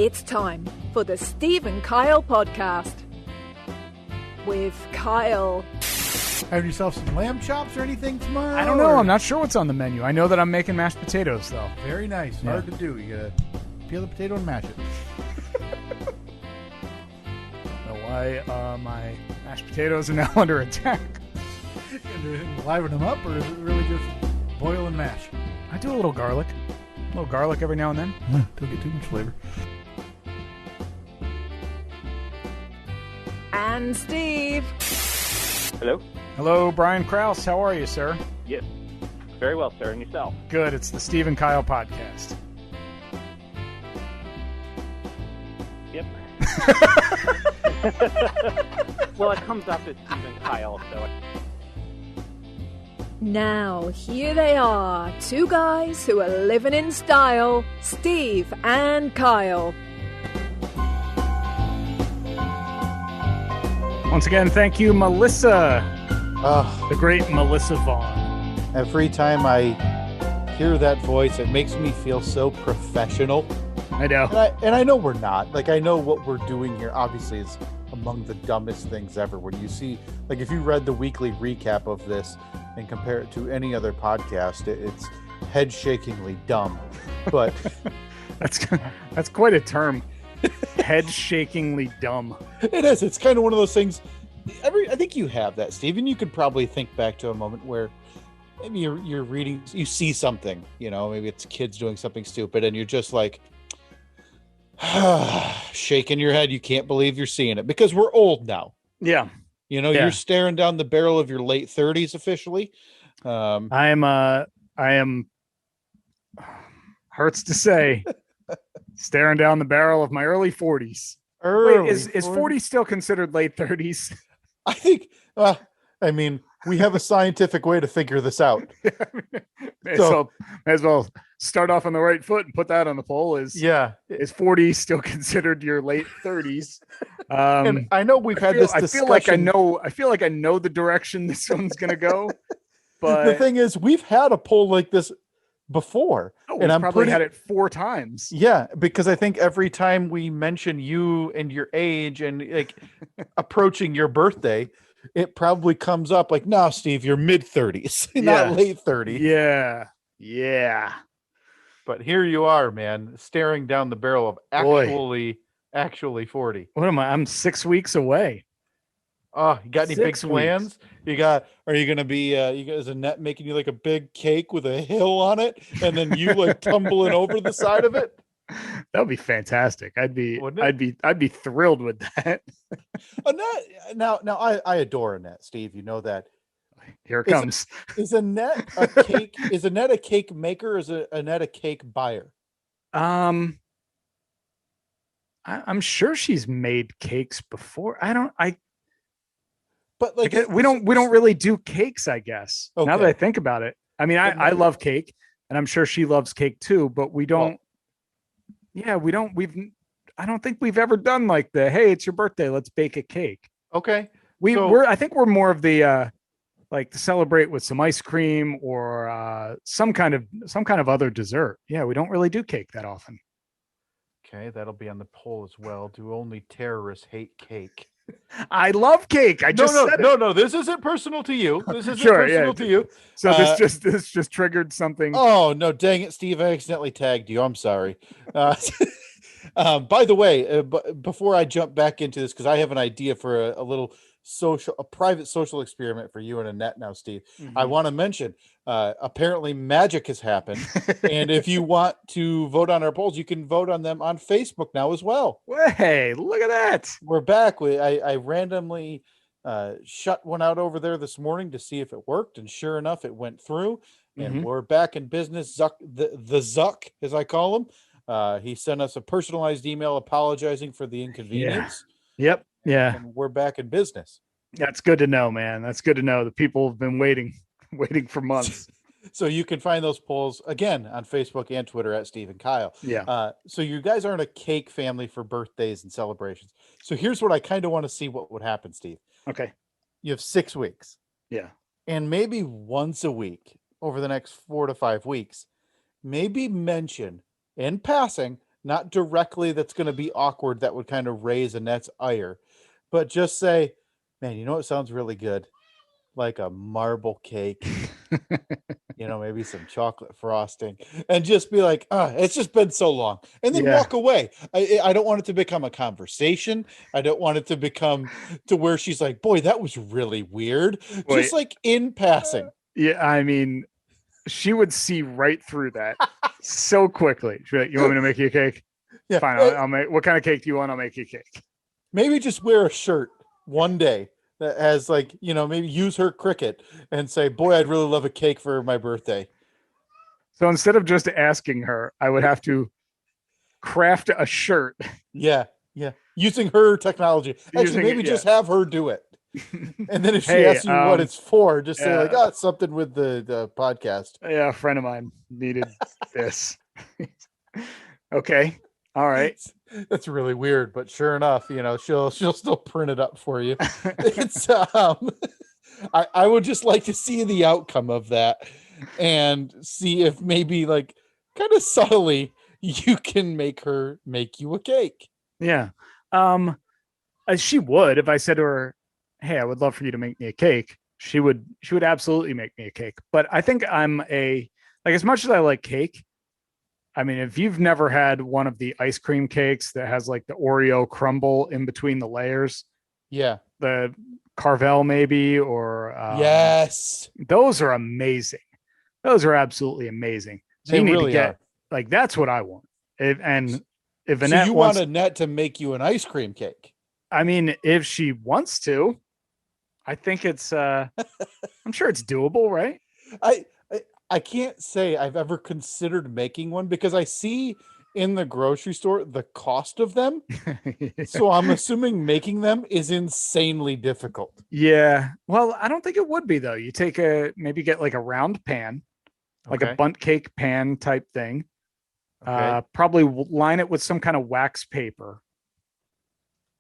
It's time for the Steve and Kyle podcast. With Kyle. Have yourself some lamb chops or anything tomorrow? I don't know. I'm not sure what's on the menu. I know that I'm making mashed potatoes, though. Very nice. Yeah. Hard to do. You gotta peel the potato and mash it. Know why my mashed potatoes are now under attack. And liven them up, or is it really just boil and mash? I do a little garlic. A little garlic every now and then. Don't get too much flavor. And Steve. Hello? Hello, Brian Krause. How are you, sir? Yes. Very well, sir. And yourself? Good. It's the Steve and Kyle podcast. Yep. Well, it comes up as Steve and Kyle, so... Now, here they are, two guys who are living in style, Steve and Kyle. Once again, thank you, Melissa. The great Melissa Vaughn. Every time I hear that voice, it makes me feel so professional. I know. And I know we're not. Like, I know what we're doing here, obviously, is among the dumbest things ever. When you see, like, if you read the weekly recap of this and compare it to any other podcast, it's head-shakingly dumb. But that's quite a term. Head-shakingly dumb. It is. It's kind of one of those things. I think you have that, Steven. You could probably think back to a moment where maybe you're reading, you see something, maybe it's kids doing something stupid, and you're just like shaking your head. You can't believe you're seeing it because we're old now. Yeah. You're staring down the barrel of your late 30s officially. I am hurts to say staring down the barrel of my early 40s. Wait, is 40 still considered late 30s? I think, we have a scientific way to figure this out. May as well start off on the right foot and put that on the poll. Is 40 still considered your late 30s? And I know we've had this discussion. I feel like I know the direction this one's going to go. But the thing is, we've had a poll like this before, and I'm probably had it 4 times. Yeah, because I think every time we mention you and your age and like approaching your birthday, it probably comes up like, no, Steve, you're mid 30s, not late 30. Yeah. But here you are, man, staring down the barrel of actually 40. What am I? I'm 6 weeks away. Oh, you got any big 6 plans? Are you going to be, is Annette making you like a big cake with a hill on it and then you like tumbling over the side of it? That would be fantastic. I'd be thrilled with that. Annette, now I adore Annette, Steve. You know that. Here it comes. Is Annette a cake? Is Annette a cake maker? Or is Annette a cake buyer? I'm sure she's made cakes before. But like we don't really do cakes, I guess. Okay. Now that I think about it. I mean, I love cake, and I'm sure she loves cake too, but we don't. I don't think we've ever done like hey, it's your birthday, let's bake a cake. Okay. I think we're more of the like to celebrate with some ice cream or some kind of other dessert. Yeah, we don't really do cake that often. Okay, that'll be on the poll as well. Do only terrorists hate cake? I love cake. No. This isn't personal to you. This isn't personal to you. So this just triggered something. Oh no! Dang it, Steve! I accidentally tagged you. I'm sorry. By the way, before I jump back into this, because I have an idea for a private social experiment for you and Annette now, Steve. Mm-hmm. I want to mention, apparently magic has happened. And if you want to vote on our polls, you can vote on them on Facebook now as well. Hey, look at that. We're back. I randomly shut one out over there this morning to see if it worked. And sure enough, it went through. And we're back in business. The Zuck, as I call him. He sent us a personalized email apologizing for the inconvenience. Yeah. Yep. Yeah. And we're back in business. That's good to know, man. That's good to know. The people have been waiting for months. So you can find those polls again on Facebook and Twitter at Steve and Kyle. Yeah. So you guys aren't a cake family for birthdays and celebrations. So here's what I kind of want to see what would happen, Steve. Okay. You have 6 weeks. Yeah. And maybe once a week over the next 4 to 5 weeks, maybe mention in passing not directly that's going to be awkward, that would kind of raise Annette's ire, but just say, man, you know what sounds really good? Like a marble cake, maybe some chocolate frosting, and just be like, it's just been so long, and then walk away. I don't want it to become a conversation. I don't want it to become to where she's like, boy, that was really weird. Wait. Just like in passing. Yeah, I mean, she would see right through that so quickly. She'd be like, you want me to make you a cake? Yeah, fine. I'll make. What kind of cake do you want? I'll make you a cake. Maybe just wear a shirt one day that has like, maybe use her Cricut and say, boy, I'd really love a cake for my birthday. So instead of just asking her, I would have to craft a shirt. Yeah. Using her technology. Actually, maybe just have her do it. And then if she asks you what it's for, just say like, it's something with the podcast. Yeah, a friend of mine needed this. Okay. All right. That's really weird, but sure enough, she'll still print it up for you. It's I would just like to see the outcome of that and see if maybe like kind of subtly you can make her make you a cake. Yeah. She would, if I said to her, hey, I would love for you to make me a cake, she would absolutely make me a cake. But I think as much as I like cake, I mean, if you've never had one of the ice cream cakes that has like the Oreo crumble in between the layers, the Carvel maybe, or yes, those are amazing. Those are absolutely amazing. So you need to get like, that's what I want. If Annette want Annette to make you an ice cream cake. I mean, if she wants to, I think it's I'm sure it's doable, right? I can't say I've ever considered making one because I see in the grocery store the cost of them. So I'm assuming making them is insanely difficult. Yeah. Well, I don't think it would be though. You maybe get like a round pan, like a bundt cake pan type thing. Probably line it with some kind of wax paper.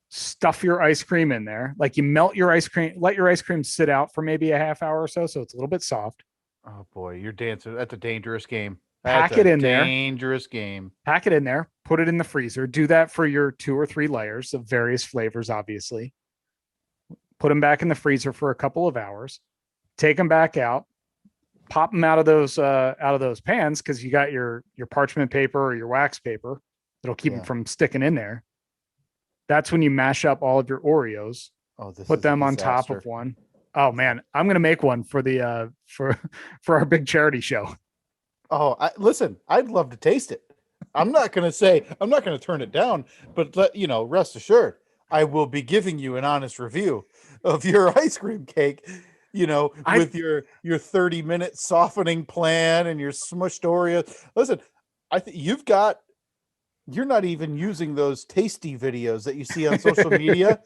Stuff your ice cream in there. Like you melt your ice cream, let your ice cream sit out for maybe a half hour or so it's a little bit soft. Oh boy, you're dancing. That's a dangerous game. Pack it in there. Dangerous game. Pack it in there. Put it in the freezer. Do that for your 2 or 3 layers of various flavors, obviously. Put them back in the freezer for a couple of hours. Take them back out. Pop them out of those pans because you got your parchment paper or your wax paper that'll keep them from sticking in there. That's when you mash up all of your Oreos. Put them on top of one. Oh man, I'm gonna make one for the for our big charity show. Oh, listen, I'd love to taste it. I'm not gonna turn it down, but rest assured, I will be giving you an honest review of your ice cream cake. With your 30-minute softening plan and your smushed Oreos. Listen, I think you're not even using those tasty videos that you see on social media.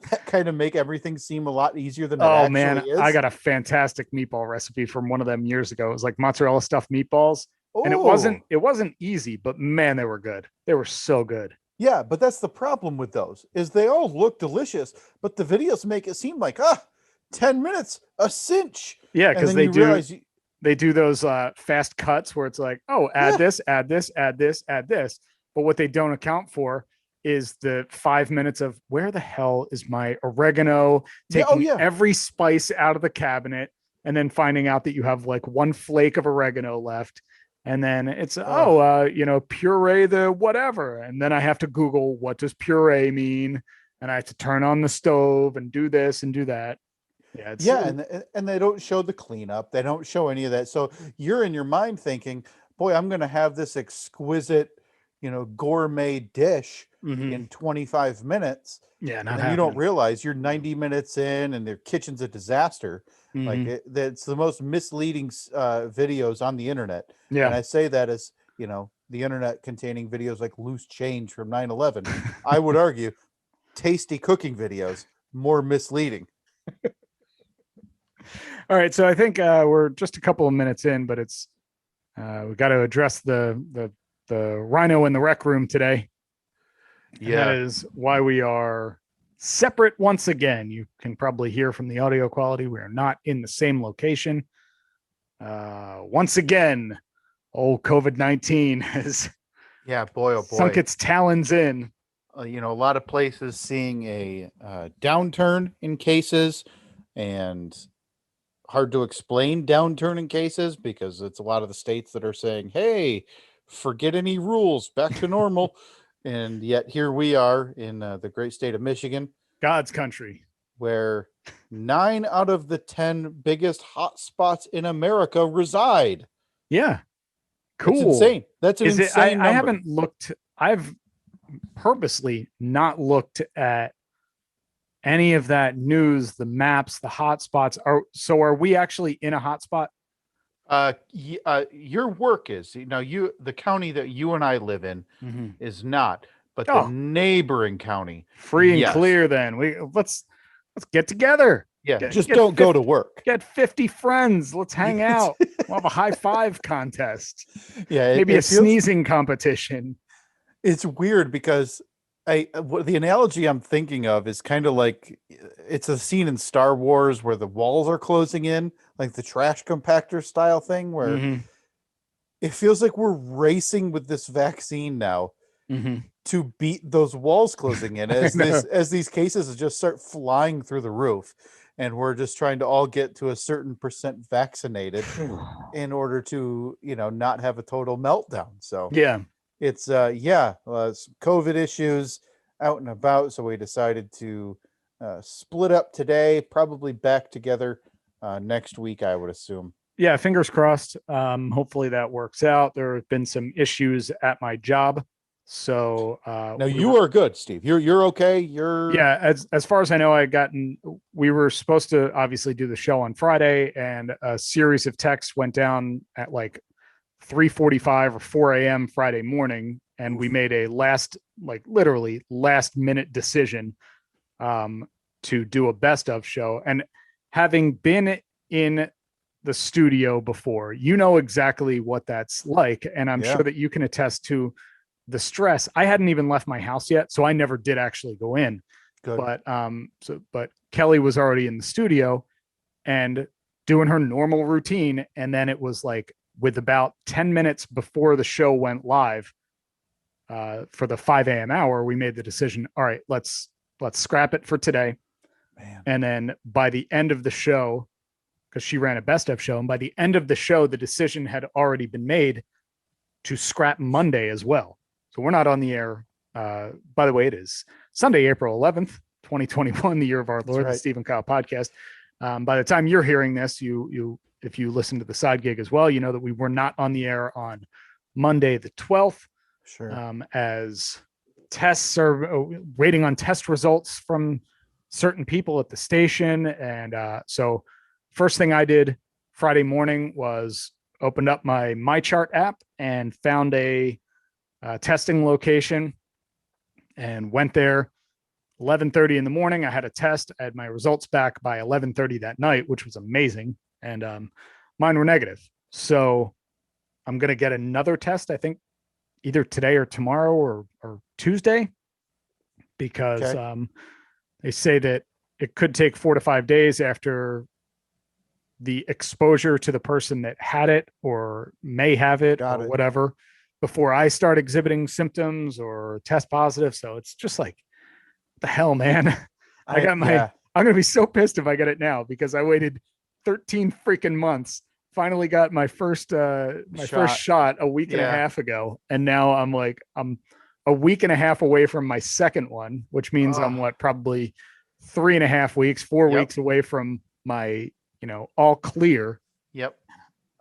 That kind of make everything seem a lot easier than it actually is. I got a fantastic meatball recipe from one of them years ago. It was like mozzarella stuffed meatballs. And it wasn't easy, but man, they were good. They were so good. Yeah, but that's the problem with those is they all look delicious, but the videos make it seem like 10 minutes, a cinch. Yeah, because they do those fast cuts where it's like, add this, add this, add this, add this. But what they don't account for is the 5 minutes of where the hell is my oregano, taking every spice out of the cabinet and then finding out that you have like 1 flake of oregano left. And then it's, puree the whatever. And then I have to Google, what does puree mean? And I have to turn on the stove and do this and do that. And they don't show the cleanup. They don't show any of that. So you're in your mind thinking, boy, I'm going to have this exquisite, gourmet dish in 25 minutes. Yeah. And you don't realize you're 90 minutes in and their kitchen's a disaster. Like it's the most misleading videos on the internet. Yeah. And I say that as, the internet containing videos like loose change from 9/11. I would argue tasty cooking videos more misleading. All right. So I think we're just a couple of minutes in, but it's we got to address the rhino in the rec room today. Yeah. And that is why we are separate once again. You can probably hear from the audio quality. We are not in the same location. Once again, old COVID-19 has Yeah, boy, oh boy. Sunk its talons in. A lot of places seeing a downturn in cases, and hard to explain downturn in cases because it's a lot of the states that are saying, hey, forget any rules, back to normal. And yet here we are in the great state of Michigan, God's country, where 9 out of the 10 biggest hot spots in America reside. Yeah. Cool. It's insane. That's an insane number. I haven't looked. I've purposely not looked at any of that news, the maps, the hotspots. Are we actually in a hotspot? Your work is, the county that you and I live in is not, but the neighboring county, free and clear. Then let's get together. Yeah, don't go to work. Get 50 friends. Let's hang out. We'll have a high five contest. Yeah, maybe a sneezing competition. It's weird because the analogy I'm thinking of is kind of like it's a scene in Star Wars where the walls are closing in, like the trash compactor style thing, where it feels like we're racing with this vaccine now to beat those walls closing in as these cases just start flying through the roof. And we're just trying to all get to a certain percent vaccinated in order to, not have a total meltdown. So yeah. It's some COVID issues out and about. So we decided to split up today, probably back together next week, I would assume. Yeah, fingers crossed. Hopefully that works out. There have been some issues at my job. So now you are good, Steve. You're okay. As far as I know, we were supposed to obviously do the show on Friday, and a series of texts went down at like 3:45 or 4 a.m. Friday morning, and we made a last minute decision to do a best of show. And having been in the studio before, exactly what that's like, and I'm sure that you can attest to the stress. I hadn't even left my house yet, so I never did actually go in. Good. But Kelly was already in the studio and doing her normal routine, and then it was like with about 10 minutes before the show went live for the 5 a.m. hour, we made the decision, all right, let's scrap it for today. Man. And then by the end of the show, because she ran a best of show, and by the end of the show, the decision had already been made to scrap Monday as well. So we're not on the air. By the way, it is Sunday, April 11th, 2021, the year of our Lord, the Steve and Kyle podcast. By the time you're hearing this, if you listen to the side gig as well, that we were not on the air on Monday, the 12th. Sure. As tests are waiting on test results from certain people at the station. And so first thing I did Friday morning was opened up my MyChart app and found a testing location and went there 11:30 in the morning. I had a test. I had my results back by 11:30 that night, which was amazing. And mine were negative. So I'm going to get another test, I think either today or tomorrow or Tuesday, because they say that it could take 4 to 5 days after the exposure to the person that had it or may have it whatever, before I start exhibiting symptoms or test positive. So it's just like, what the hell, man? I'm going to be so pissed if I get it now, because I waited 13 freaking months, finally got my first shot a week and a half ago. And now I'm a week and a half away from my second one, which means I'm probably 3.5 weeks, 4 weeks away from my, all clear. Yep.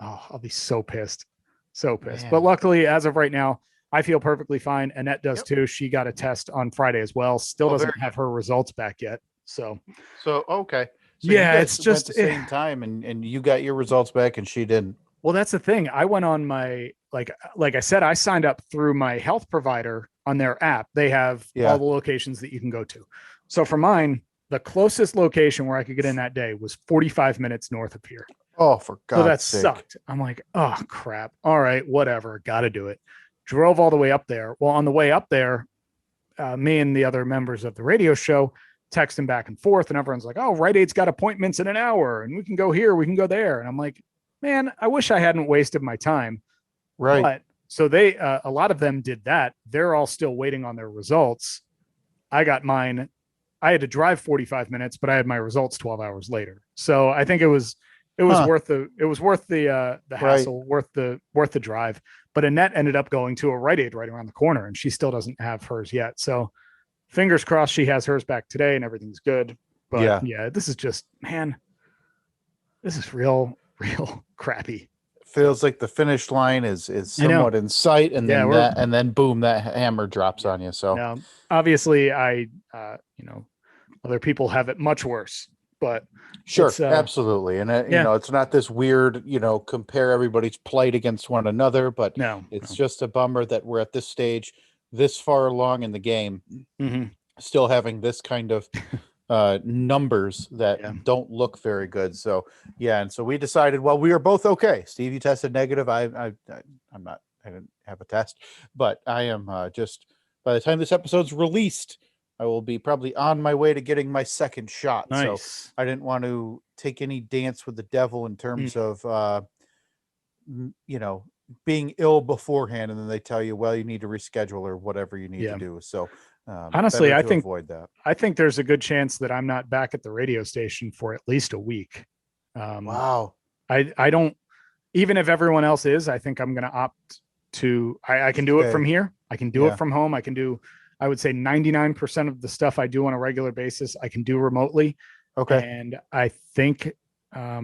Oh, I'll be so pissed. So pissed. Man. But luckily, as of right now, I feel perfectly fine. Annette does too. She got a test on Friday as well. Still doesn't have her results back yet. So okay. So it's just the same time, and you got your results back and she didn't. Well, that's the thing. I went on my, like I said, I signed up through my health provider on their app. They have all the locations that you can go to. So for mine, the closest location where I could get in that day was 45 minutes north of here. Oh, for God's sake. So that sucked. I'm like, oh crap. All right, whatever. Got to do it. Drove all the way up there. Well, on the way up there, me and the other members of the radio show texting back and forth, and everyone's like, oh, Rite Aid's got appointments in an hour and we can go here, we can go there. And I'm like, man, I wish I hadn't wasted my time. Right. But so they a lot of them did that. They're all still waiting on their results. I got mine. I had to drive 45 minutes, but I had my results 12 hours later. So I think it was worth the hassle, worth the drive. But Annette ended up going to a Rite Aid right around the corner, and she still doesn't have hers yet. So fingers crossed she has hers back today and everything's good. But yeah, this is just, man, this is real crappy. Feels like the finish line is somewhat in sight, and then boom, that hammer drops on you. So now, obviously other people have it much worse, but sure, absolutely. And it's not this weird, compare everybody's plight against one another, but it's just a bummer that we're at this stage, this far along in the game, still having this kind of numbers that don't look very good. So and so we decided, well, we are both okay. Steve, you tested negative. I didn't have a test, but I am just, by the time this episode's released, I will be probably on my way to getting my second shot. Nice. So I didn't want to take any dance with the devil in terms of being ill beforehand, and then they tell you, well, you need to reschedule or whatever you need to do. So honestly, I think avoid that. I think there's a good chance that I'm not back at the radio station for at least a week. Wow. I don't, even if everyone else is, I think I'm going to opt to, I can do it from here. I can do it from home. I would say 99% of the stuff I do on a regular basis, I can do remotely. Okay. And I think I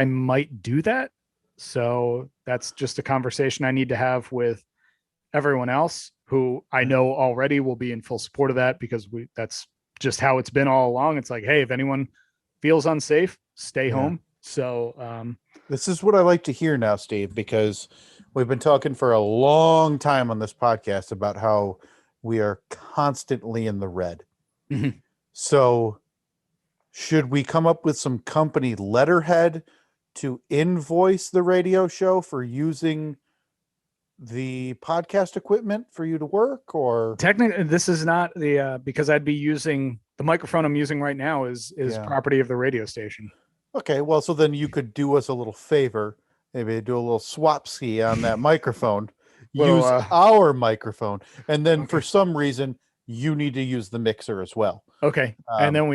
might do that. So that's just a conversation I need to have with everyone else who I know already will be in full support of that, because that's just how it's been all along. It's like, hey, if anyone feels unsafe, stay home. So this is what I like to hear now, Steve, because we've been talking for a long time on this podcast about how we are constantly in the red. So should we come up with some company letterhead to invoice the radio show for using the podcast equipment for you to work? Or technically this is not the because I'd be using the microphone I'm using right now is property of the radio station. Okay, well, so then you could do us a little favor, maybe do a little swap ski on that microphone, use our microphone, and then for some reason you need to use the mixer as well. Okay. And then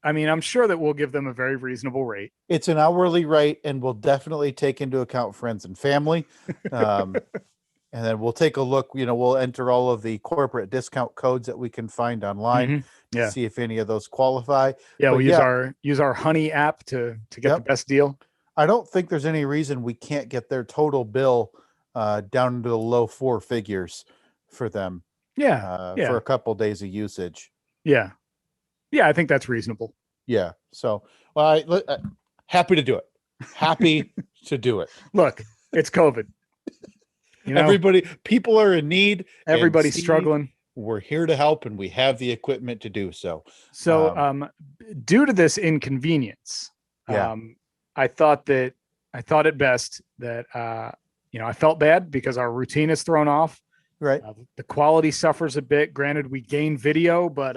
I'm sure that we'll give them a very reasonable rate. It's an hourly rate, and we'll definitely take into account friends and family. And then we'll take a look, we'll enter all of the corporate discount codes that we can find online to see if any of those qualify. Yeah, we'll use our Honey app to get the best deal. I don't think there's any reason we can't get their total bill down into the low four figures for them. For a couple days of usage. Yeah, I think that's reasonable. Yeah. So, happy to do it. Happy to do it. Look, it's COVID. People are in need. Everybody's struggling. We're here to help, and we have the equipment to do so. So, due to this inconvenience, I thought it best that I felt bad because our routine is thrown off. Right. The quality suffers a bit. Granted, we gain video, but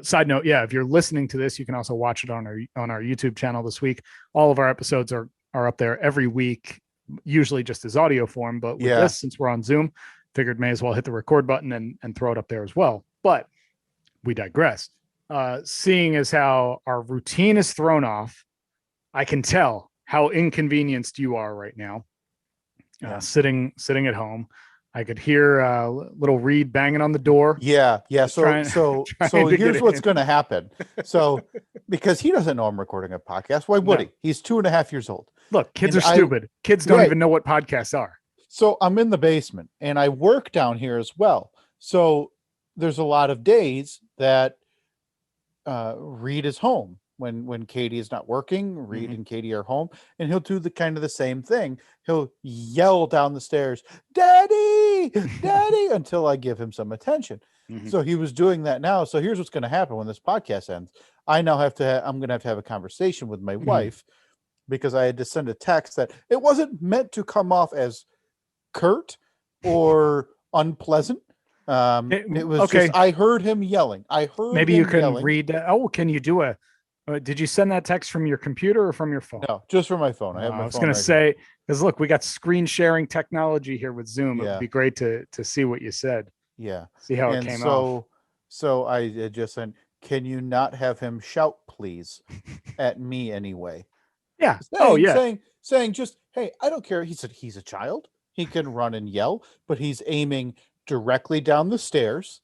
side note, if you're listening to this, you can also watch it on our YouTube channel this week. All of our episodes are up there every week, usually just as audio form. But with this, since we're on Zoom, figured may as well hit the record button and throw it up there as well. But we digress. Seeing as how our routine is thrown off, I can tell how inconvenienced you are right now. Sitting at home. I could hear little Reed banging on the door. Yeah. So here's what's going to happen. So, because he doesn't know I'm recording a podcast, why would he? He's 2.5 years old. Look, kids are stupid. Kids don't even know what podcasts are. So I'm in the basement, and I work down here as well. So there's a lot of days that Reed is home. When Katie is not working, Reed and Katie are home, and he'll do the same thing. He'll yell down the stairs, "Daddy, Daddy," until I give him some attention. So he was doing that now. So here's what's going to happen when this podcast ends. I'm going to have a conversation with my wife, because I had to send a text that it wasn't meant to come off as curt or unpleasant. It was just, I heard him yelling. Maybe you can read. Can you do Did you send that text from your computer or from your phone? No, just from my phone. I have my I was phone going to right here. say, because look, we got screen sharing technology here with Zoom. It Yeah. would be great to see what you said. Yeah. See how it And came off. so I just said, can you not have him shout, please, at me anyway? Yeah. Saying, yeah. saying just, hey, I don't care. He said he's a child. He can run and yell, but he's aiming directly down the stairs.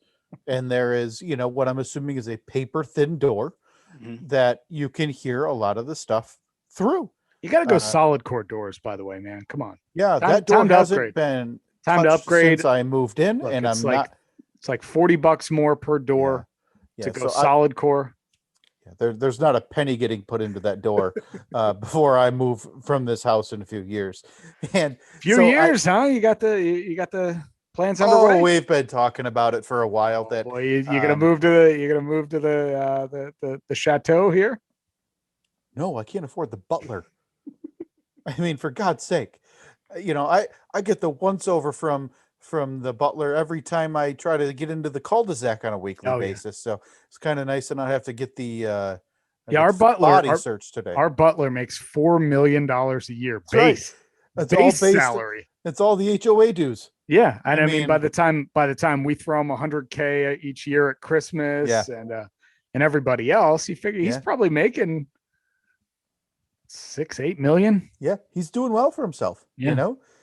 And there is, what I'm assuming is a paper thin door that you can hear a lot of the stuff through. You got to go Uh, solid core doors, by the way, man. Come on. Yeah, Time- that door time to hasn't upgrade. been Time to touched upgrade. since I moved in, Look, and it's I'm not. It's like $40 more per door Yeah, to go so solid core. there's not a penny getting put into that door before I move from this house in a few years. And Few years, huh? You got the plans underway. Oh, we've been talking about it for a while. That boy, you're gonna move to the chateau here. No, I can't afford the butler. I mean, for God's sake, I get the once over from the butler every time I try to get into the cul-de-sac on a weekly basis. So it's kind of nice to not have to get the our butler body search today. Our butler makes $4 million a year base. That's base salary. It's all the HOA dues. Yeah, and I mean by the time we throw him $100K each year at Christmas and everybody else, you figure he's probably making 6-8 million. Yeah, he's doing well for himself. Yeah.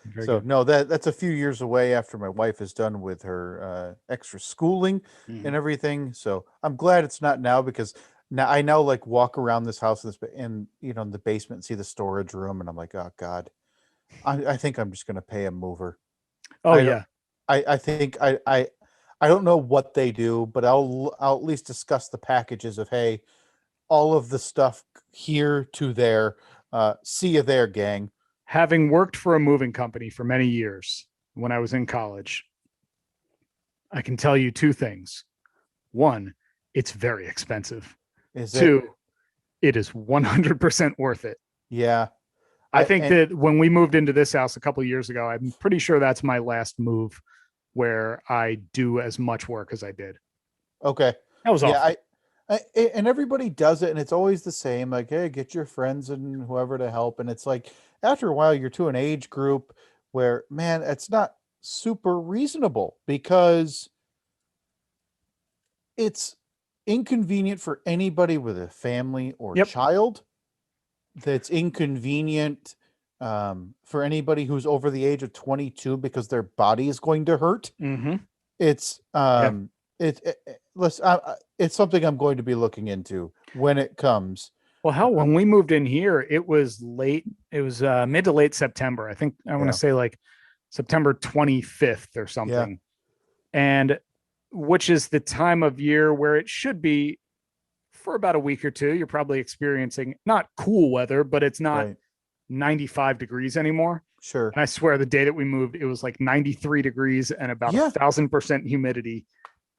Very good. No, that's a few years away after my wife is done with her extra schooling and everything. So I'm glad it's not now, because now I now like walk around this house in the basement and see the storage room, and I'm like, oh God, I think I'm just going to pay a mover. I think I don't know what they do, but I'll at least discuss the packages of, hey, all of the stuff here to there. See you there, gang. Having worked for a moving company for many years when I was in college, I can tell you two things. One, it's very expensive. Two, it is 100% worth it. Yeah. I think that when we moved into this house a couple of years ago, I'm pretty sure that's my last move where I do as much work as I did. Okay. That was awesome. And everybody does it, and it's always the same. Like, hey, get your friends and whoever to help. And it's like, after a while, you're to an age group where, man, it's not super reasonable, because it's inconvenient for anybody with a family or child. That's inconvenient for anybody who's over the age of 22, because their body is going to hurt. It's it's something I'm going to be looking into when it comes. Well, hell, when we moved in here, it was late. It was mid to late September. I think I want to say like September 25th or something. And which is the time of year where it should be for about a week or two. You're probably experiencing not cool weather, but it's not 95 degrees anymore. Sure. And I swear the day that we moved, it was like 93 degrees and about 1,000% humidity.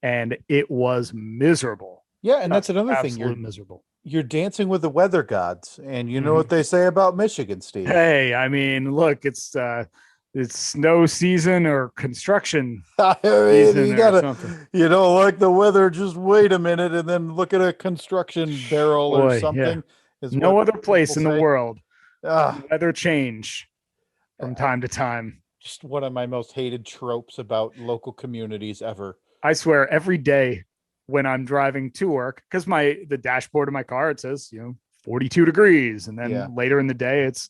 And it was miserable. Yeah, and that's another thing. You're miserable. You're dancing with the weather gods, and you know what they say about Michigan, Steve. Hey, I mean, look, it's snow season or construction season. You gotta, like the weather. Just wait a minute, and then look at a construction barrel or something. Is no other place in the world. Weather change from time to time. Just one of my most hated tropes about local communities ever. I swear, every day when I'm driving to work, because the dashboard of my car, it says 42 degrees, and then later in the day it's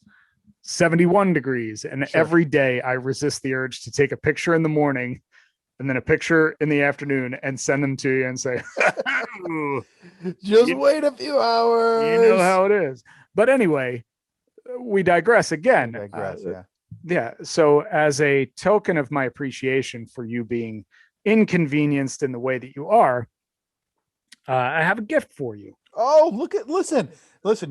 71 degrees, and every day I resist the urge to take a picture in the morning and then a picture in the afternoon and send them to you and say, just wait a few hours. You know how it is. But anyway, we digress again. So as a token of my appreciation for you being inconvenienced in the way that you are, I have a gift for you. Oh, listen,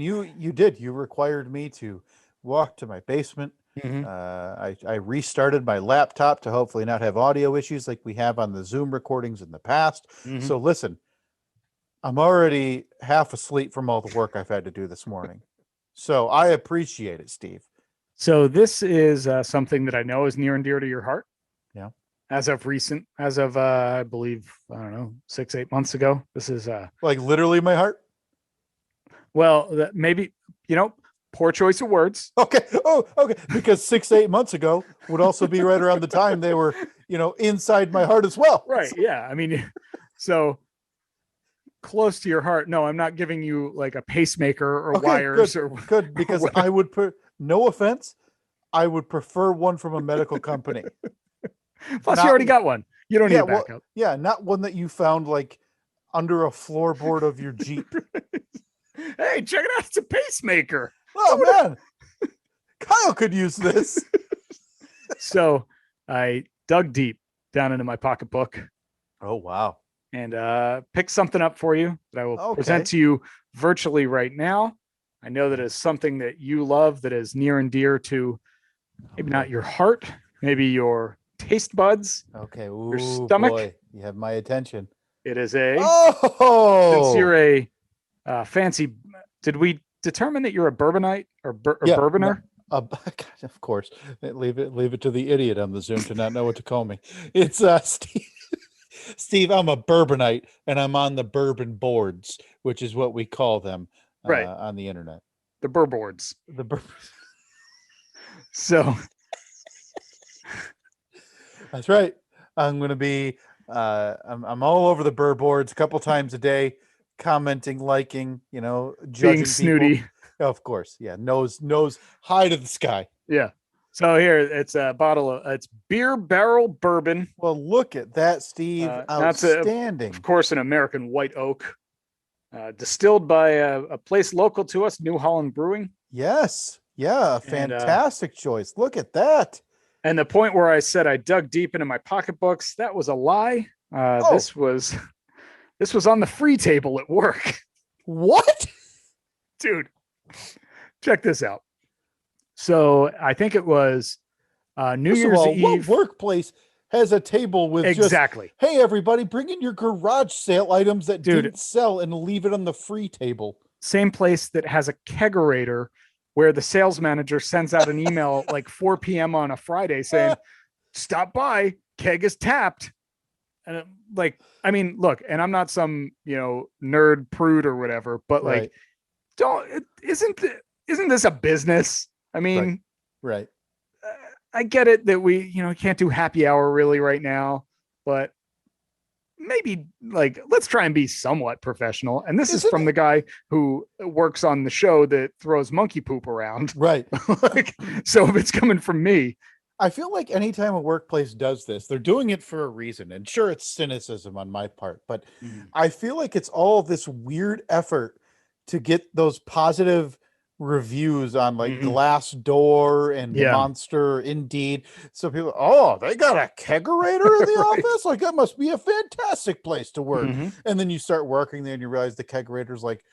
you required me to walk to my basement. I restarted my laptop to hopefully not have audio issues like we have on the Zoom recordings in the past. So listen, I'm already half asleep from all the work I've had to do this morning. So I appreciate it, Steve. So this is something that I know is near and dear to your heart. Yeah. As of I believe, 6-8 months ago. This is like literally my heart. Well, maybe, poor choice of words. Okay. Oh, okay. Because 6-8 months ago would also be right around the time they were, inside my heart as well. Right. Yeah. I mean, so close to your heart. No, I'm not giving you like a pacemaker or wires good, because I would no offense, I would prefer one from a medical company. Plus, you already got one. You don't need a backup. Not one that you found like under a floorboard of your Jeep. Hey, check it out. It's a pacemaker. Oh, man. Kyle could use this. So I dug deep down into my pocketbook. Oh, wow. And picked something up for you that I will present to you virtually right now. I know that is something that you love, that is near and dear to maybe not your heart, maybe your taste buds. Okay. Ooh, your stomach. Boy, you have my attention. It is a. Oh! Since you're a fancy. Did we determine that you're a bourbonite or bourboner? God, of course. Leave it to the idiot on the Zoom to not know what to call me. It's Steve. Steve, I'm a bourbonite, and I'm on the bourbon boards, which is what we call them on the internet. The boards. The bourbon. So that's right. I'm going to be. I'm all over the burr boards a couple times a day, commenting, liking, judging, being snooty. People. Of course, yeah. Nose high to the sky. Yeah. So here it's a bottle of it's beer barrel bourbon. Well, look at that, Steve. Outstanding. Of course, an American white oak, distilled by a place local to us, New Holland Brewing. Yes. Yeah. Fantastic choice. Look at that. And the point where I said I dug deep into my pocketbooks, that was a lie. This was on the free table at work. What? Dude, check this out. So I think it was New Year's Eve. What workplace has a table with exactly? Hey, everybody, bring in your garage sale items that didn't sell and leave it on the free table. Same place that has a kegerator where the sales manager sends out an email like 4 p.m. on a Friday saying, "Stop by, keg is tapped." And look, and I'm not some nerd prude or whatever, but like, isn't this a business? I mean, right. I get it that we, can't do happy hour really right now, but maybe let's try and be somewhat professional. And this is from the guy who works on the show that throws monkey poop around. Right. So if it's coming from me, I feel like anytime a workplace does this, they're doing it for a reason. And sure, it's cynicism on my part, but I feel like it's all this weird effort to get those positive reviews on Glassdoor and Monster, Indeed. So people, they got a kegerator in the office? Like, that must be a fantastic place to work. And then you start working there and you realize the kegerator's like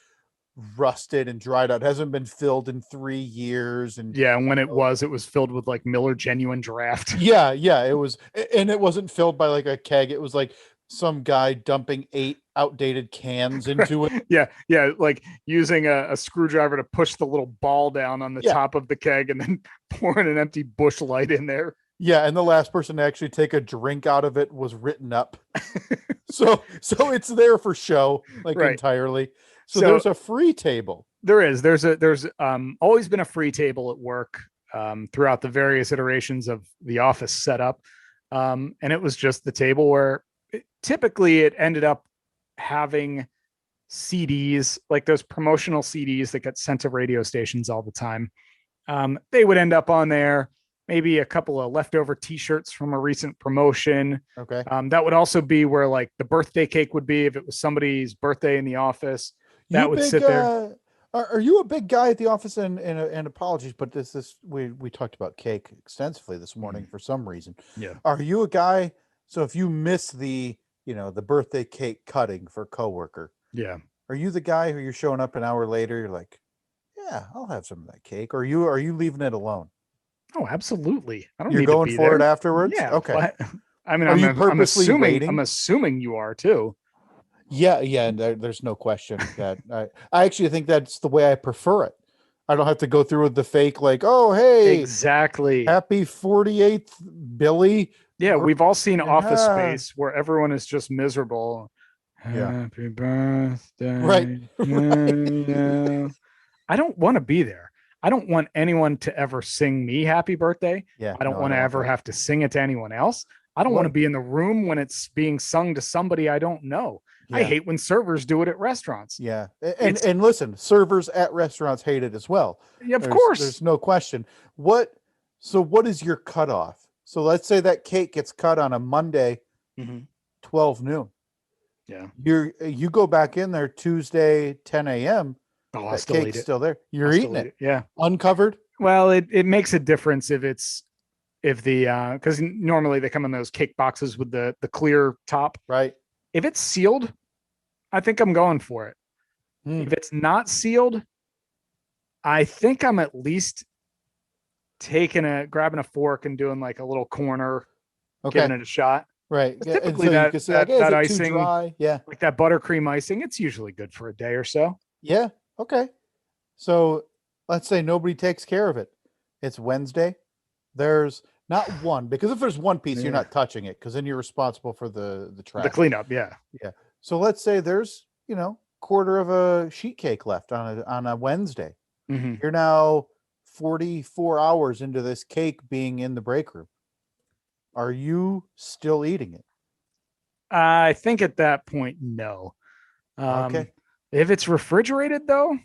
rusted and dried out, hasn't been filled in 3 years. And and when it was filled with like Miller Genuine Draft. It was, and it wasn't filled by like a keg. It was like some guy dumping 8 outdated cans into it. Yeah, like using a screwdriver to push the little ball down on the top of the keg and then pouring an empty Busch Light in there. Yeah, and the last person to actually take a drink out of it was written up. so it's there for show, entirely. So there's a free table. There's always been a free table at work throughout the various iterations of the office setup. And it was just the table where typically it ended up having CDs, like those promotional CDs that get sent to radio stations all the time. They would end up on there, maybe a couple of leftover t-shirts from a recent promotion. Okay. That would also be where like the birthday cake would be if it was somebody's birthday in the office. That would sit there. Are you a big guy at the office? And apologies, but we talked about cake extensively this morning for some reason. Yeah. Are you a guy? So if you miss the birthday cake cutting for a coworker, are you the guy who you're showing up an hour later? You're like, yeah, I'll have some of that cake. Or are you leaving it alone? Oh, absolutely. I don't. You're need going to be for there. it afterwards. Yeah. Okay. I mean, I'm assuming you are too. Yeah, and there's no question that I actually think that's the way I prefer it. I don't have to go through with the fake, like, oh, hey, exactly. Happy 48th, Billy. Yeah, we've all seen Office Space where everyone is just miserable. Yeah. Happy birthday. Right. Yeah. I don't want to be there. I don't want anyone to ever sing me happy birthday. Yeah. I don't want to ever have to sing it to anyone else. I don't want to be in the room when it's being sung to somebody I don't know. Yeah. I hate when servers do it at restaurants. Yeah. And listen, servers at restaurants hate it as well. Yeah, of course. There's no question. What is your cutoff? So let's say that cake gets cut on a Monday, 12 noon. Yeah. You go back in there Tuesday, 10 a.m. Oh, that cake's still there. You're I'll eating it. Yeah. Uncovered? Well, it makes a difference because normally they come in those cake boxes with the clear top. Right. If it's sealed, I think I'm going for it. If it's not sealed, I think I'm at least grabbing a fork and doing like a little corner, giving it a shot. Right. Typically and so that icing, dry? Yeah. like that buttercream icing, it's usually good for a day or so. Yeah. Okay. So let's say nobody takes care of it. It's Wednesday. There's not one, because if there's one piece, you're not touching it, because then you're responsible for the trash. The cleanup. Yeah. Yeah. So let's say there's, quarter of a sheet cake left on a Wednesday. Mm-hmm. You're now 44 hours into this cake being in the break room. Are you still eating it? I think at that point, no. Okay. If it's refrigerated, though,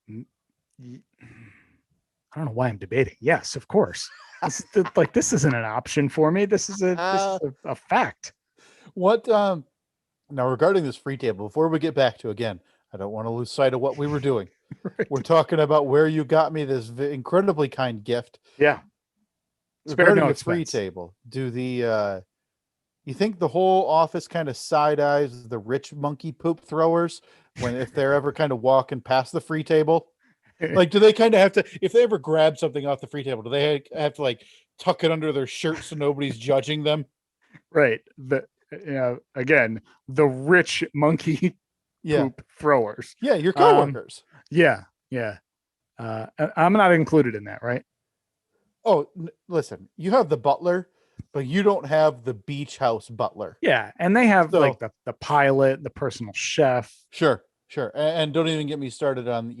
I don't know why I'm debating. Yes, of course. This isn't an option for me. This is a fact. What now regarding this free table, before we get back to, again, I don't want to lose sight of what we were doing. Right. We're talking about where you got me this incredibly kind gift. Yeah. Regarding the free table, you think the whole office kind of side eyes the rich monkey poop throwers if they're ever kind of walking past the free table? Like, do they kind of have to, if they ever grab something off the free table, do they have to like tuck it under their shirt so nobody's judging them? Right. Again, the rich monkey poop throwers. Yeah, your coworkers. Yeah. I'm not included in that, right? Oh, listen, you have the butler, but you don't have the beach house butler. Yeah, and they have like the pilot, the personal chef. Sure. And don't even get me started on,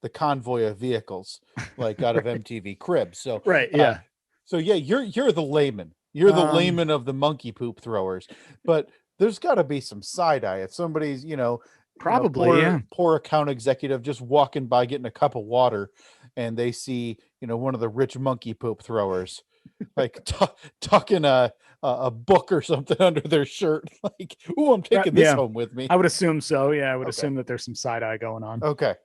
the convoy of vehicles like out of MTV Cribs. So right, yeah. So yeah, you're the layman. You're the layman of the monkey poop throwers. But there's got to be some side eye if somebody's, probably poor account executive just walking by getting a cup of water, and they see, one of the rich monkey poop throwers like tucking a book or something under their shirt. Like, ooh, I'm taking this home with me. I would assume so. Yeah, I would assume that there's some side eye going on. Okay.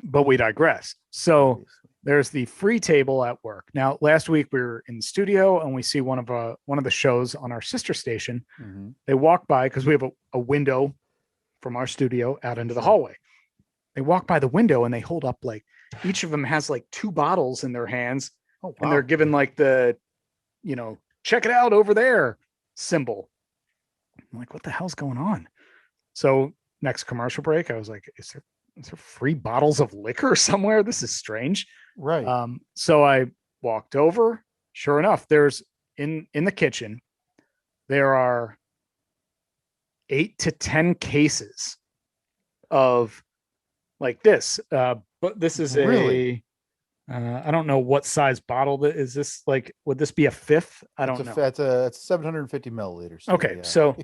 But we digress. So there's the free table at work. Now, last week we were in the studio and we see one of the shows on our sister station. Mm-hmm. They walk by because we have a window from our studio out into the hallway. They walk by the window and they hold up, like, each of them has like 2 bottles in their hands. Oh, wow. And they're given like the, check it out over there symbol. I'm like, what the hell's going on? So next commercial break, I was like, is there free bottles of liquor somewhere? This is strange. Right. So I walked over. Sure enough, there's in the kitchen, there are 8 to 10 cases of like this. But this is really? I don't know what size bottle that is. This, like, would this be a 5th? I don't know. It's 750 milliliters. Okay. So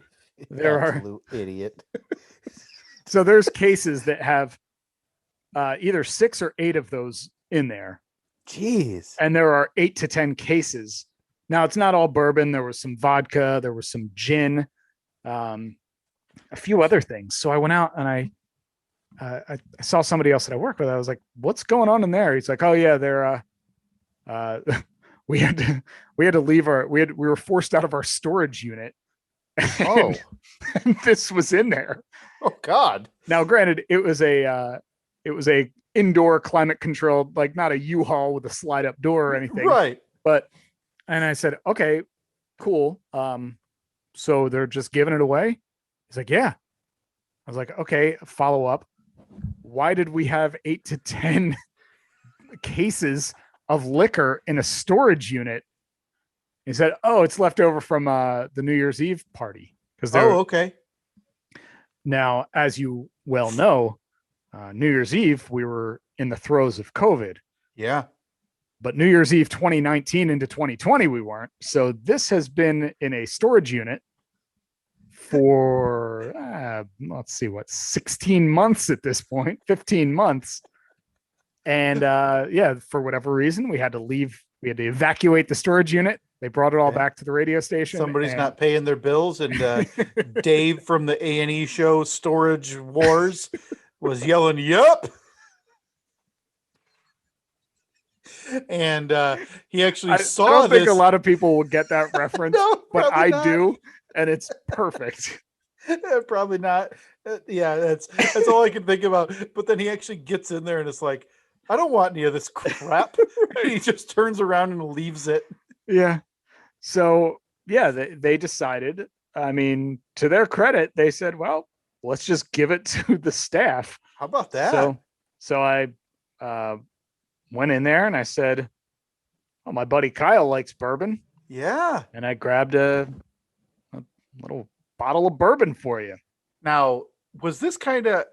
there absolute idiot. So there's cases that have either 6 or 8 of those in there. Jeez. And there are 8 to 10 cases. Now, it's not all bourbon. There was some vodka. There was some gin, a few other things. So I went out and I saw somebody else that I work with. I was like, what's going on in there? He's like, oh yeah, they're we had to leave we were forced out of our storage unit. And this was in there. Oh God. Now, granted, it was a indoor climate controlled, like not a U-Haul with a slide up door or anything. Right. And I said, okay, cool. So they're just giving it away? He's like, yeah. I was like, okay, follow up. Why did we have 8 to 10 cases of liquor in a storage unit? He said, oh, it's left over from the New Year's Eve party. because Oh, okay. now, as you well know, New Year's Eve, we were in the throes of COVID. Yeah. But New Year's Eve 2019 into 2020, we weren't. So this has been in a storage unit for, let's see, 16 months at this point, 15 months. And for whatever reason, we had to leave. We had to evacuate the storage unit. They brought it all back to the radio station. Somebody's not paying their bills. And Dave from the A&E show Storage Wars was yelling, "Yup." And he actually saw I don't this. think a lot of people will get that reference, No, but I not. do, and it's perfect. Probably not. Yeah, that's all I can think about. But then he actually gets in there and it's like, I don't want any of this crap. And he just turns around and leaves it. Yeah. So yeah, they decided. I mean, to their credit, they said, "Well, let's just give it to the staff." How about that? So I went in there and I said, "Oh, my buddy Kyle likes bourbon." Yeah. And I grabbed a little bottle of bourbon for you. Now, was this kind of,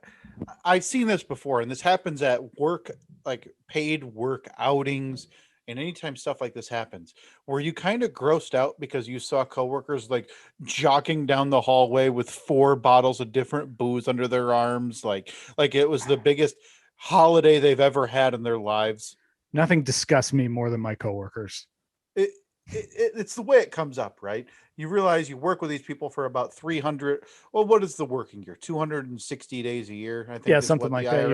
I've seen this before, and this happens at work, like paid work outings, and anytime stuff like this happens, were you kind of grossed out because you saw coworkers like jogging down the hallway with 4 bottles of different booze under their arms, like it was the biggest holiday they've ever had in their lives? Nothing disgusts me more than my coworkers. It's the way it comes up, right? You realize you work with these people for about 300. Well, what is the working year? 260 days a year, I think. Yeah, something like that.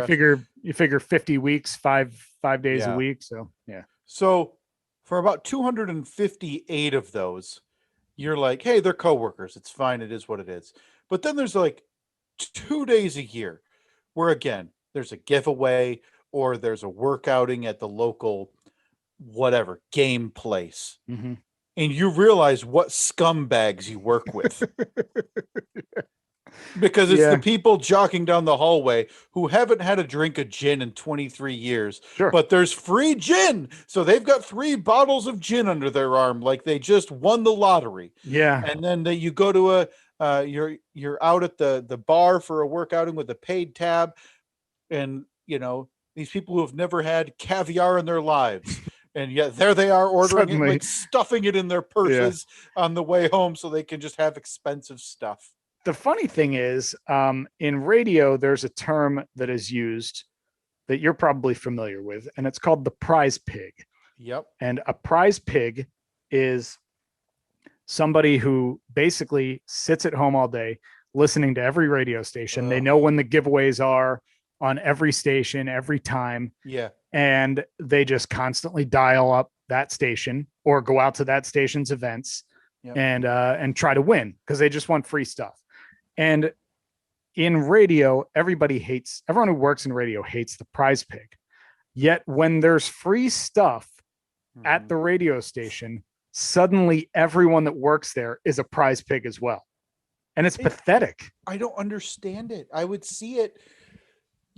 You figure 50 weeks, five days a week. So yeah. So for about 258 of those, you're like, hey, they're coworkers. It's fine. It is what it is. But then there's like 2 days a year where, again, there's a giveaway or there's a work outing at the local whatever game place. Mm-hmm. And you realize what scumbags you work with. Because it's the people jogging down the hallway who haven't had a drink of gin in 23 years. Sure. But there's free gin. So they've got 3 bottles of gin under their arm like they just won the lottery. Yeah. And then you go to you're out at the bar for a work outing with a paid tab. And, you know, these people who have never had caviar in their lives. And yet there they are ordering it, like stuffing it in their purses on the way home so they can just have expensive stuff. The funny thing is, in radio, there's a term that is used that you're probably familiar with, and it's called the prize pig. Yep. And a prize pig is somebody who basically sits at home all day listening to every radio station. They know when the giveaways are on every station, every time. Yeah. And they just constantly dial up that station or go out to that station's events and try to win because they just want free stuff. And in radio, everyone who works in radio hates the prize pig. Yet when there's free stuff at the radio station, suddenly everyone that works there is a prize pig as well. And it's pathetic. I don't understand it. I would see it.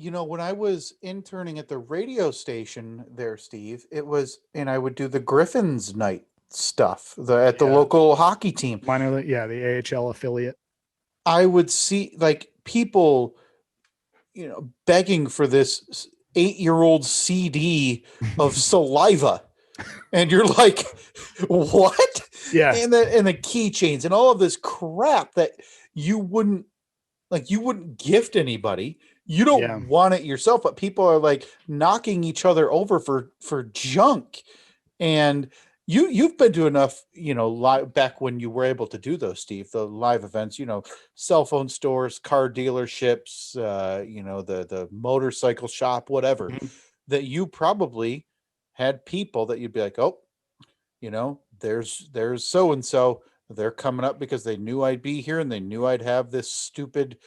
You know, when I was interning at the radio station there, Steve, it was, and I would do the Griffins night stuff at the local hockey team. The AHL affiliate. I would see like people, you know, begging for this 8-year-old CD of Saliva. And you're like, what? Yeah. And the keychains and all of this crap that you wouldn't gift anybody. You don't want it yourself, but people are like knocking each other over for junk. And you've been to enough, you know, live back when you were able to do those, Steve, the live events, you know, cell phone stores, car dealerships, you know, the motorcycle shop, whatever, that you probably had people that you'd be like, oh, you know, there's so-and-so, they're coming up because they knew I'd be here and they knew I'd have this stupid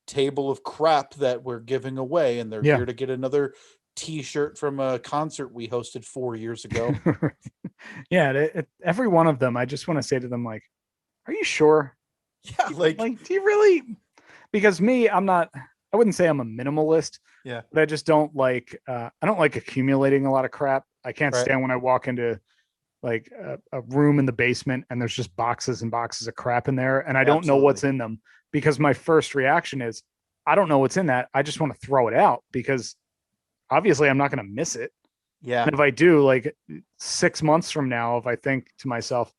table of crap that we're giving away, and they're here to get another t-shirt from a concert we hosted 4 years ago. Every one of them, I just want to say to them, like, are you sure? Yeah, like do you really? Because me, I wouldn't say I'm a minimalist. Yeah, but I just don't like I don't like accumulating a lot of crap. I can't stand when I walk into like a room in the basement and there's just boxes and boxes of crap in there and I don't know what's in them, because my first reaction is, I don't know what's in that. I just want to throw it out because obviously I'm not going to miss it. Yeah. And if I do, like 6 months from now, if I think to myself,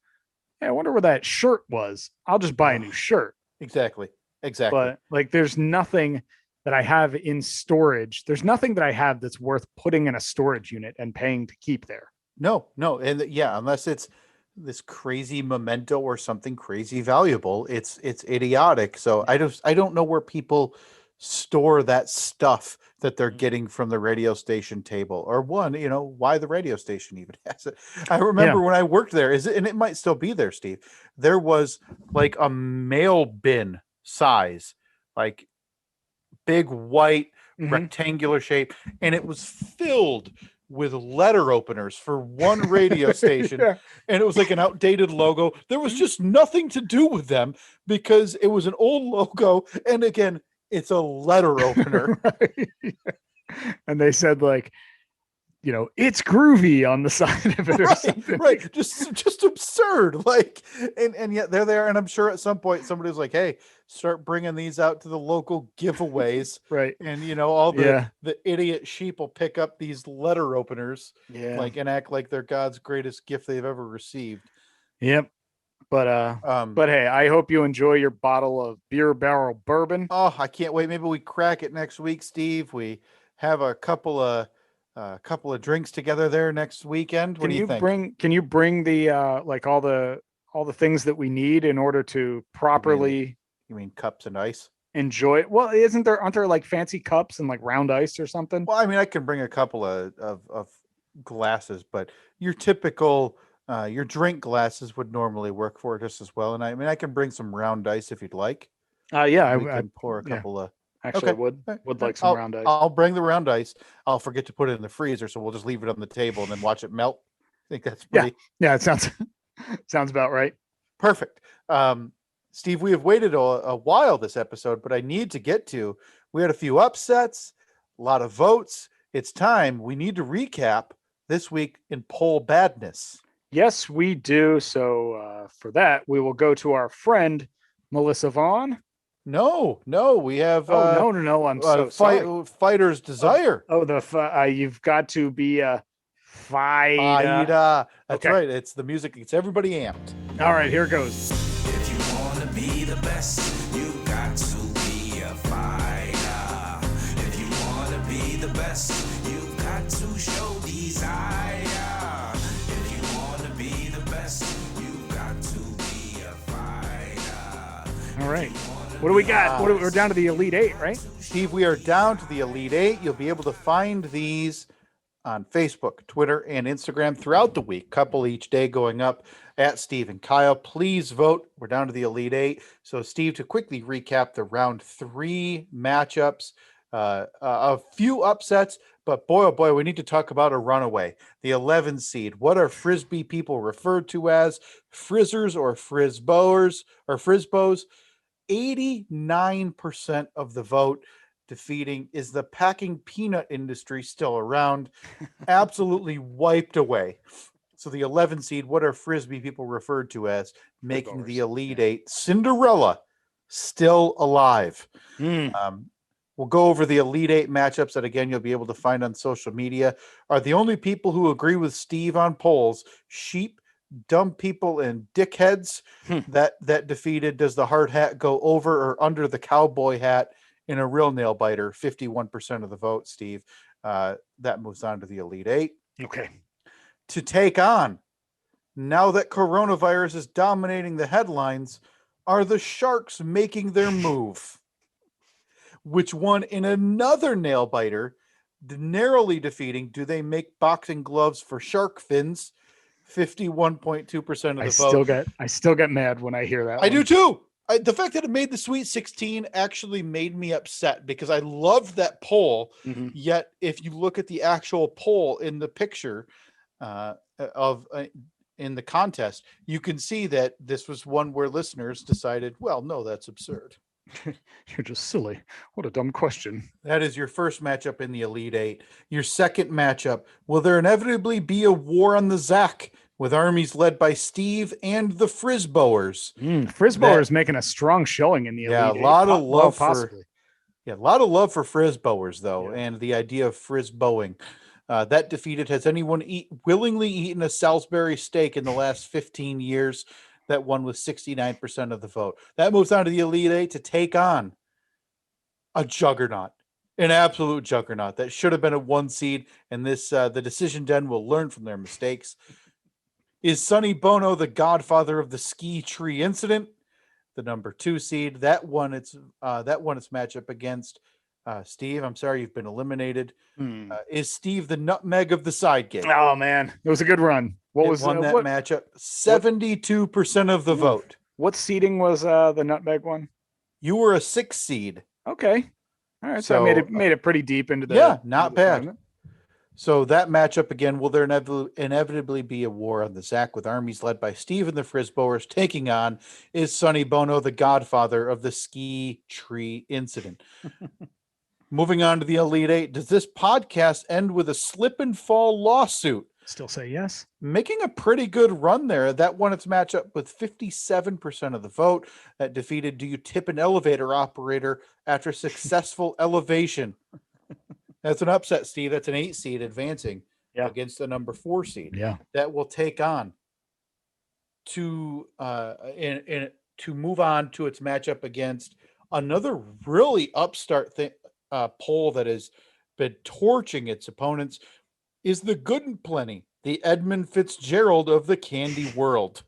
hey, I wonder where that shirt was, I'll just buy a new shirt. Exactly. But like, there's nothing that I have in storage. There's nothing that I have that's worth putting in a storage unit and paying to keep there. No. And unless it's this crazy memento or something crazy valuable, it's idiotic. So I don't know where people store that stuff that they're getting from the radio station table, or why the radio station even has it. I remember when I worked there, and it might still be there, Steve, there was like a mail bin size, like big white rectangular shape, and it was filled with letter openers for one radio station. And it was like an outdated logo. There was just nothing to do with them because it was an old logo, and again, it's a letter opener. And they said, like, it's groovy on the side of it, or something. Right. Just absurd. Like, and yet they're there. And I'm sure at some point somebody was like, hey, start bringing these out to the local giveaways. Right. And all the idiot sheep will pick up these letter openers, and act like they're God's greatest gift they've ever received. Yep. But hey, I hope you enjoy your bottle of beer barrel bourbon. Oh, I can't wait. Maybe we crack it next week, Steve. We have a couple of drinks together there next weekend. What do you think? Can you bring the like all the things that we need in order to properly? You mean cups and ice? Enjoy it. Well, aren't there like fancy cups and like round ice or something? Well, I mean, I can bring a couple of glasses, but your typical your drink glasses would normally work for it just as well. And I mean, I can bring some round ice if you'd like. Yeah, we can pour a couple of. Actually, Okay. would like some round ice. I'll bring the round ice. I'll forget to put it in the freezer, so we'll just leave it on the table and then watch it melt. I think that's pretty. Yeah, it sounds about right. Perfect. Steve, we have waited a while this episode, but I need to get to. We had a few upsets, a lot of votes. It's time. We need to recap this week in Poll Badness. Yes, we do. So for that, we will go to our friend Melissa Vaughn. No, we have. No. I'm so sorry. Fighter's Desire. You've got to be a fighter. That's right. It's the music. It's everybody amped. All right, here goes. If you want to be the best, you got to be a fighter. If you want to be the best, you've got to show desire. If you want to be the best, you've got to be a fighter. All right. What do we got? We're down to the Elite Eight, right? Steve, we are down to the Elite Eight. You'll be able to find these on Facebook, Twitter, and Instagram throughout the week. Couple each day going up at Steve and Kyle. Please vote. We're down to the Elite Eight. So, Steve, to quickly recap the round 3 matchups, a few upsets, but boy, oh boy, we need to talk about a runaway. The 11 seed. What are Frisbee people referred to as? Frizzers or Frisboers or Frisbos? 89% of the vote defeating. Is the packing peanut industry still around? Absolutely wiped away. So the 11 seed, what are Frisbee people referred to as, making the Elite Eight? Cinderella still alive. We'll go over the Elite Eight matchups that, again, you'll be able to find on social media. Are the only people who agree with Steve on polls sheep, dumb people, and dickheads that defeated? Does the hard hat go over or under the cowboy hat in a real nail biter? 51% of the vote, Steve. That moves on to the Elite Eight. Okay. To take on, now that coronavirus is dominating the headlines, are the Sharks making their move? Which one, in another nail biter, narrowly defeating, do they make boxing gloves for shark fins? 51.2% of the vote. I still get mad when I hear that. I do too. The fact that it made the Sweet 16 actually made me upset because I loved that poll. Mm-hmm. Yet, if you look at the actual poll in the picture in the contest, you can see that this was one where listeners decided, well, no, that's absurd. You're just silly. What a dumb question. That is your first matchup in the Elite Eight. Your second matchup, will there inevitably be a war on the Zach with armies led by Steve and the Frisboers. Frisboers making a strong showing in the Yeah, Elite a lot of Eight. love Possibly. a lot of love for Frisboers, though, Yeah. and the idea of Frisboing. That defeated, has anyone willingly eaten a Salisbury steak in the last 15 years? That won with 69% of the vote. That moves on to the Elite Eight to take on a juggernaut, an absolute juggernaut that should have been a 1 seed. And this, the Decision Den will learn from their mistakes. Is Sonny Bono the godfather of the ski tree incident? The number 2 seed that won its matchup against Steve. I'm sorry, you've been eliminated. Is Steve the nutmeg of the side gig? Oh man, it was a good run. What was won that matchup? 72% of the vote. What seeding was the nutmeg one? You were a 6 seed. Okay, all right. So I made it pretty deep into the. Yeah, not bad. Tournament. So that matchup again, will there inevitably be a war on the Zach with armies led by Steve and the Frisboers taking on is Sonny Bono, the godfather of the ski tree incident. Moving on to the Elite Eight, does this podcast end with a slip and fall lawsuit? Still say yes. Making a pretty good run there. That won its matchup with 57% of the vote. That defeated Do You Tip an Elevator Operator after successful elevation? That's an upset, Steve. That's an 8 seed advancing against the number 4 seed. Yeah. That will take on to move on to its matchup against another really upstart poll that has been torching its opponents. Is the Good and Plenty, the Edmund Fitzgerald of the candy world,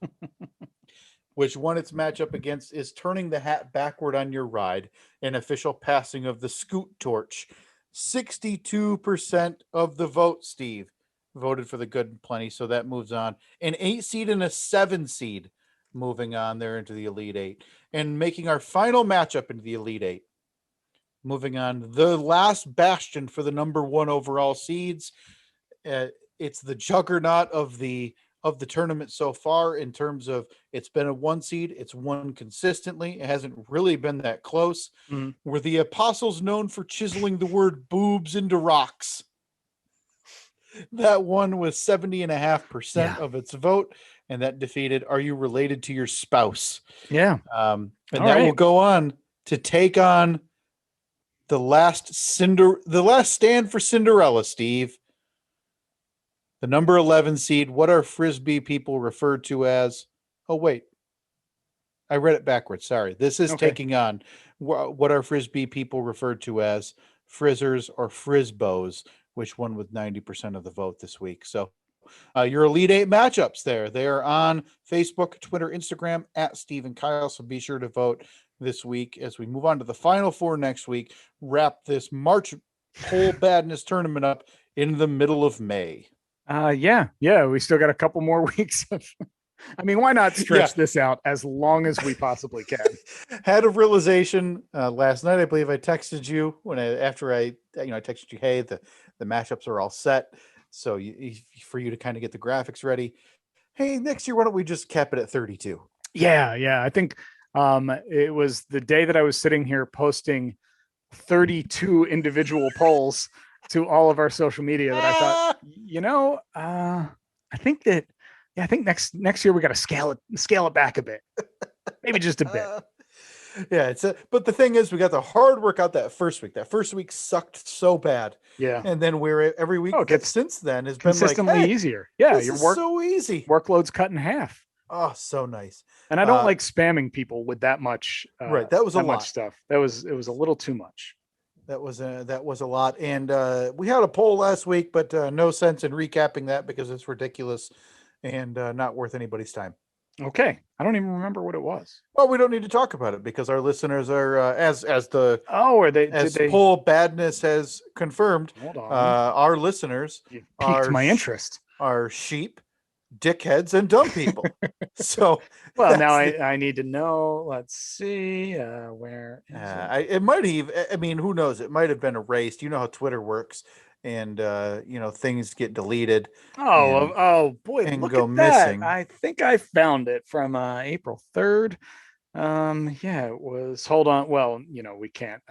which won its matchup against is Turning the Hat Backward on Your Ride, an official passing of the Scoot Torch. 62% of the vote, Steve, voted for the Good and Plenty, so that moves on. An 8 seed and a 7 seed moving on there into the Elite Eight. And making our final matchup into the Elite Eight. Moving on, the last bastion for the number 1 overall seeds. It's the juggernaut of the tournament so far in terms of it's been a 1 seed. It's won consistently. It hasn't really been that close. Were the Apostles known for chiseling the word boobs into rocks? That won with 70.5% of its vote, and that defeated Are You Related to Your Spouse? Yeah. And that will go on to take on the last stand for Cinderella, Steve. The number 11 seed, what are Frisbee people referred to as? Oh, wait. I read it backwards. Sorry. This is taking on what are Frisbee people referred to as Frizzers or Frisbos, which won with 90% of the vote this week. So your Elite Eight matchups there. They are on Facebook, Twitter, Instagram, at Steve and Kyle. So be sure to vote this week as we move on to the Final Four next week. Wrap this March Poll Badness tournament up in the middle of May. Yeah. We still got a couple more weeks. I mean, why not stretch this out as long as we possibly can? Had a realization last night. I believe I texted you after I texted you, hey, the matchups are all set. So for you to kind of get the graphics ready. Hey, next year, why don't we just cap it at 32? Yeah. I think it was the day that I was sitting here posting 32 individual polls to all of our social media that I thought, I think next year we got to scale it back a bit, maybe just a bit. But the thing is, we got the hard work out that first week. That first week sucked so bad. Yeah. And then every week since then has been consistently easier. Yeah. Your work so easy. Workload's cut in half. Oh, so nice. And I don't like spamming people with that much. That was a lot. Much stuff. It was a little too much. That was a lot. And we had a poll last week, but no sense in recapping that because it's ridiculous and not worth anybody's time. Okay. I don't even remember what it was. Well, we don't need to talk about it because our listeners are as Poll Badness has confirmed. Hold on. Our listeners piqued my interest. Are sheep, dickheads, and dumb people. So now I need to know. Let's see where is it? It might have. I mean, who knows? It might have been erased. You know how Twitter works, and things get deleted. Oh boy! And look go at that. missing. I think I found it from April 3rd. Yeah, it was. Hold on. Well, we can't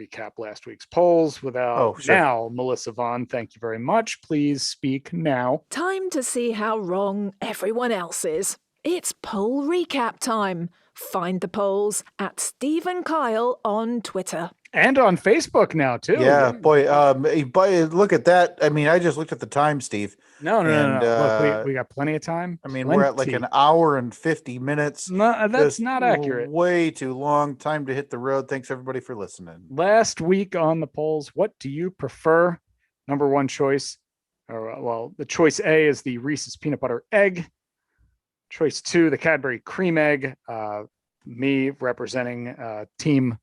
recap last week's polls without. Oh, sure. Now, Melissa Vaughn, thank you very much. Please speak now. Time to see how wrong everyone else is. It's poll recap time. Find the polls at Steve and Kyle on Twitter. And on Facebook now too. Yeah, boy. Look at that. I mean, I just looked at the time, Steve. No. And, Look, we got plenty of time. I mean, we're at like an hour and 50 minutes. No, that's Just not accurate. Way too long. Time to hit the road. Thanks everybody for listening. Last week on the polls, what do you prefer? Number one choice, the choice A is the Reese's peanut butter egg. Choice 2, the Cadbury cream egg. Me representing Team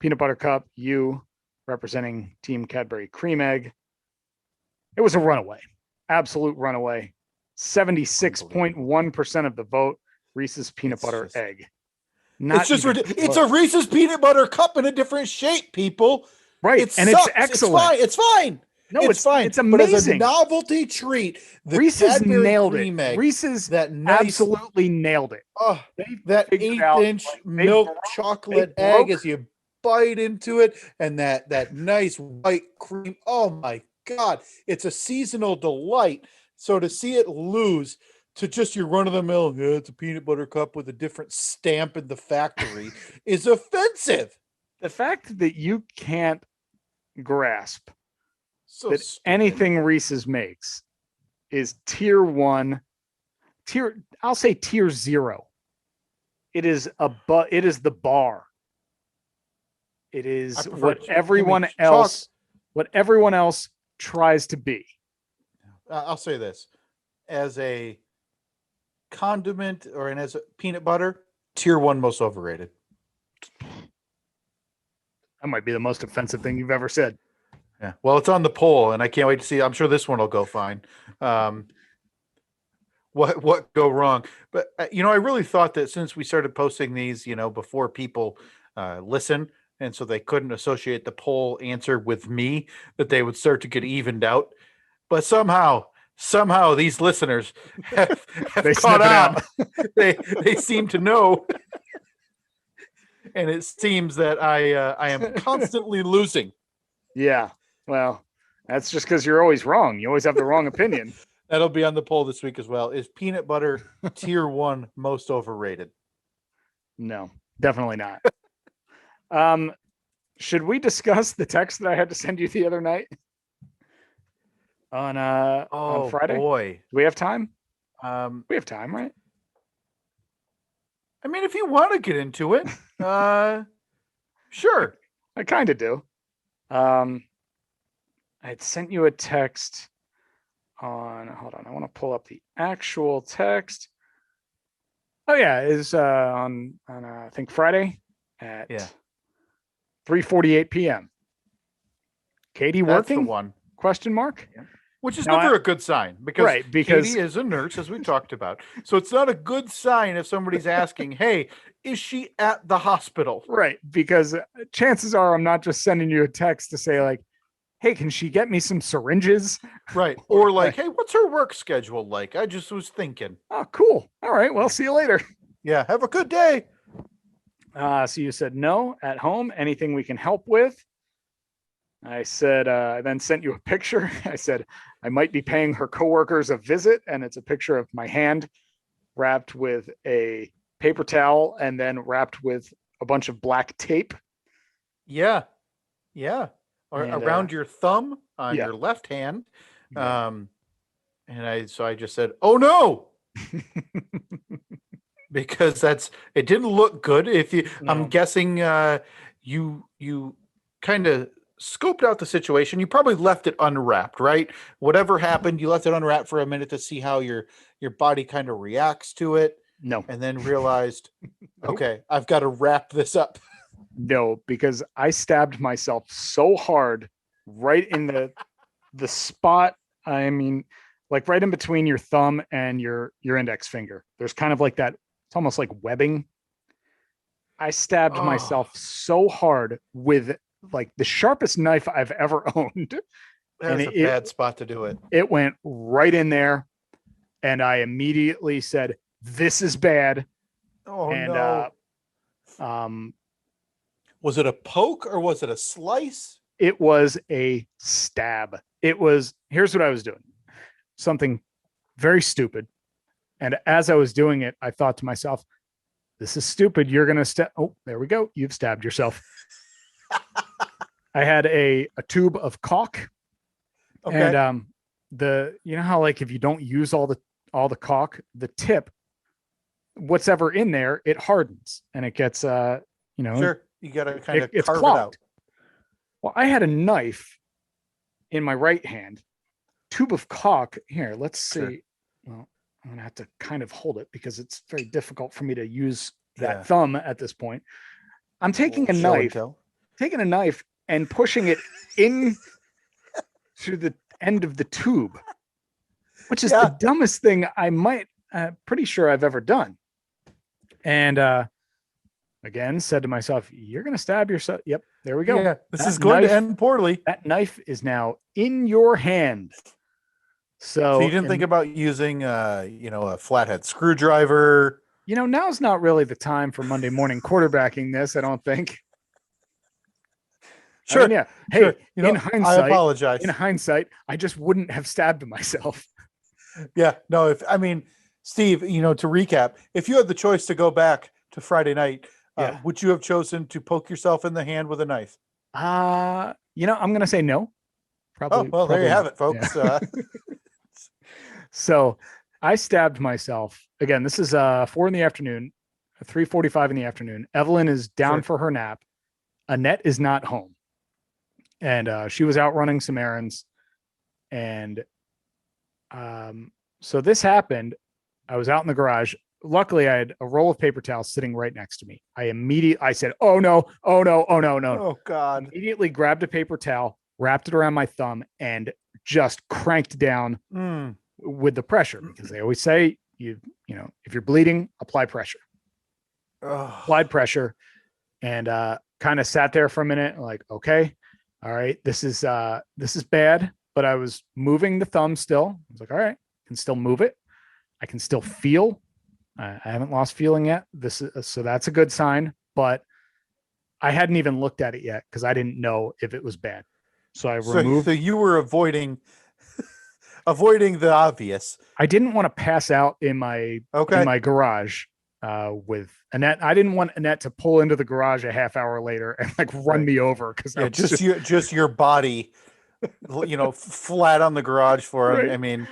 Peanut Butter Cup, you representing Team Cadbury cream egg. It was a runaway, absolute runaway. 76.1% of the vote, Reese's peanut butter egg. It's just ridiculous. It's a Reese's peanut butter cup in a different shape, people. Right, It and sucks. it's excellent. It's fine. No, it's fine. It's amazing. But as a novelty treat, the Reese's Cadbury nailed cream it. egg, Reese's that nice, absolutely nailed it. Oh, that figured out, 1/8-inch milk chocolate egg as you bite into it, and that nice white cream. Oh my God, it's a seasonal delight. So to see it lose to just your run-of-the-mill, it's a peanut butter cup with a different stamp in the factory is offensive. The fact that you can't grasp So that stupid. anything Reese's makes is tier 1, I'll say tier 0. It is the bar. It is what everyone else tries to be. I'll say this. As a condiment and as a peanut butter, tier 1 most overrated. That might be the most offensive thing you've ever said. Yeah. Well, it's on the poll, and I can't wait to see. I'm sure this one will go fine. What go wrong? But I really thought that since we started posting these, before people listen, and so they couldn't associate the poll answer with me, that they would start to get evened out. But somehow these listeners have caught on. They seem to know. And it seems that I am constantly losing. Yeah. Well, that's just because you're always wrong. You always have the wrong opinion. That'll be on the poll this week as well. Is peanut butter tier 1 most overrated? No, definitely not. Should we discuss the text that I had to send you the other night on Friday? Boy, do we have time? We have time, right? I mean, if you want to get into it, sure. I kind of do. I had sent you a text hold on, I want to pull up the actual text. Oh yeah, is on I think Friday at 3:48 p.m. Katie That's working? the one. Question mark? Yeah. Which is never a good sign because Katie is a nurse, as we talked about. So it's not a good sign if somebody's asking, hey, is she at the hospital? Right, because chances are I'm not just sending you a text to say like, hey, can she get me some syringes? Right. Or like, hey, what's her work schedule like? I just was thinking. Oh, cool. All right. Well, see you later. Yeah. Have a good day. So you said no, at home, anything we can help with? I said, I then sent you a picture. I said, I might be paying her coworkers a visit. And it's a picture of my hand wrapped with a paper towel and then wrapped with a bunch of black tape. Yeah. Yeah. Or around your thumb on your left hand. And I just said, oh no, because it didn't look good. I'm guessing you kind of scoped out the situation. You probably left it unwrapped, right? Whatever happened, you left it unwrapped for a minute to see how your body kind of reacts to it. No. And then realized, okay, I've got to wrap this up. No, because I stabbed myself so hard right in the spot. I mean, like right in between your thumb and your index finger. There's kind of like that. It's almost like webbing. I stabbed myself so hard with like the sharpest knife I've ever owned. That's a bad spot to do it. It went right in there. And I immediately said, this is bad. Oh, and no. Was it a poke or was it a slice? It was a stab. Here's what I was doing. Something very stupid. And as I was doing it, I thought to myself, this is stupid. You're going to stab. Oh, there we go. You've stabbed yourself. I had a tube of caulk. Okay. And you know how like if you don't use all the caulk, the tip, what's ever in there, it hardens and it gets Sure. You got to kind of it's carve clogged. it out. Well, I had a knife in my right hand, tube of caulk. Here, let's see. Sure. Well, I'm gonna have to kind of hold it because it's very difficult for me to use that Yeah. thumb at this point. I'm taking a Show and knife, tell. and pushing it in to the end of the tube, which is the dumbest thing pretty sure I've ever done. And again, said to myself, you're going to stab yourself. Yep. There we go. Yeah, this is going to end poorly. That knife is now in your hand. So you didn't think about using, a flathead screwdriver? Now's not really the time for Monday morning quarterbacking this, I don't think. Sure. I mean, yeah. Hey, Sure. in hindsight, I apologize. In hindsight, I just wouldn't have stabbed myself. Yeah. No, Steve, to recap, if you had the choice to go back to Friday night, would you have chosen to poke yourself in the hand with a knife? I'm going to say no. Probably. Well, there you have it, folks. Yeah. So I stabbed myself again. This is 4 in the afternoon, 3:45 in the afternoon. Evelyn is down for her nap. Annette is not home. And she was out running some errands. And so this happened. I was out in the garage. Luckily, I had a roll of paper towels sitting right next to me. I said, oh no. Oh God. Immediately grabbed a paper towel, wrapped it around my thumb, and just cranked down with the pressure, because they always say, if you're bleeding, apply pressure. Applied pressure, and kind of sat there for a minute, like, okay, all right, this is bad. But I was moving the thumb still. I was like, all right, I can still move it. I can still feel. I haven't lost feeling yet. So that's a good sign. But I hadn't even looked at it yet because I didn't know if it was bad. So I removed. So you were avoiding the obvious. I didn't want to pass out in my garage with Annette. I didn't want Annette to pull into the garage a half hour later and like run me over because just your body, flat on the garage floor. Right. I mean,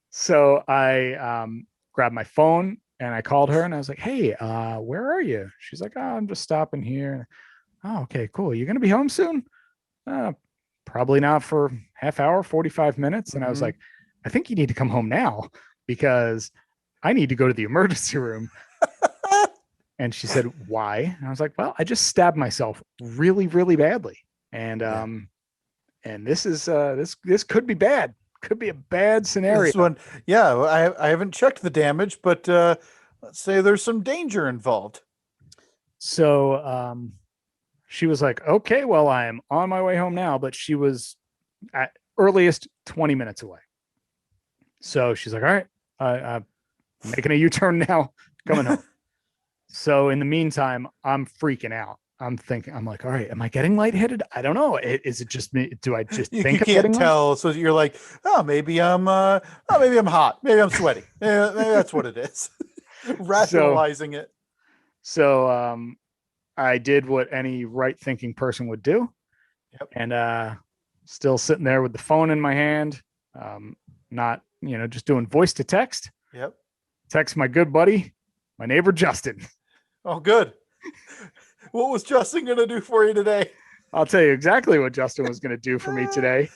so I grabbed my phone and I called her and I was like, "Hey, where are you?" She's like, "Oh, I'm just stopping here." Oh, okay, cool. You gonna be home soon? Probably not for half hour, 45 minutes. And I was like, I think you need to come home now because I need to go to the emergency room. And she said, why? And I was like, well, I just stabbed myself really, really badly. And this is this could be bad. Could be a bad scenario. This one, I haven't checked the damage, but let's say there's some danger involved. So she was like, okay, well, I'm on my way home now, but she was at earliest 20 minutes away. So she's like, all right, I'm making a U-turn now, coming home. So in the meantime, I'm freaking out. I'm like, all right, am I getting lightheaded? I don't know. Is it just me? Do I just think you can't tell? So you're like, maybe I'm hot. Maybe I'm sweaty. Maybe that's what it is. Rationalizing it. So I did what any right-thinking person would do. Yep. And still sitting there with the phone in my hand, not, just doing voice to text. Yep. Text my good buddy, my neighbor, Justin. Oh, good. What was Justin going to do for you today? I'll tell you exactly what Justin was going to do for me today,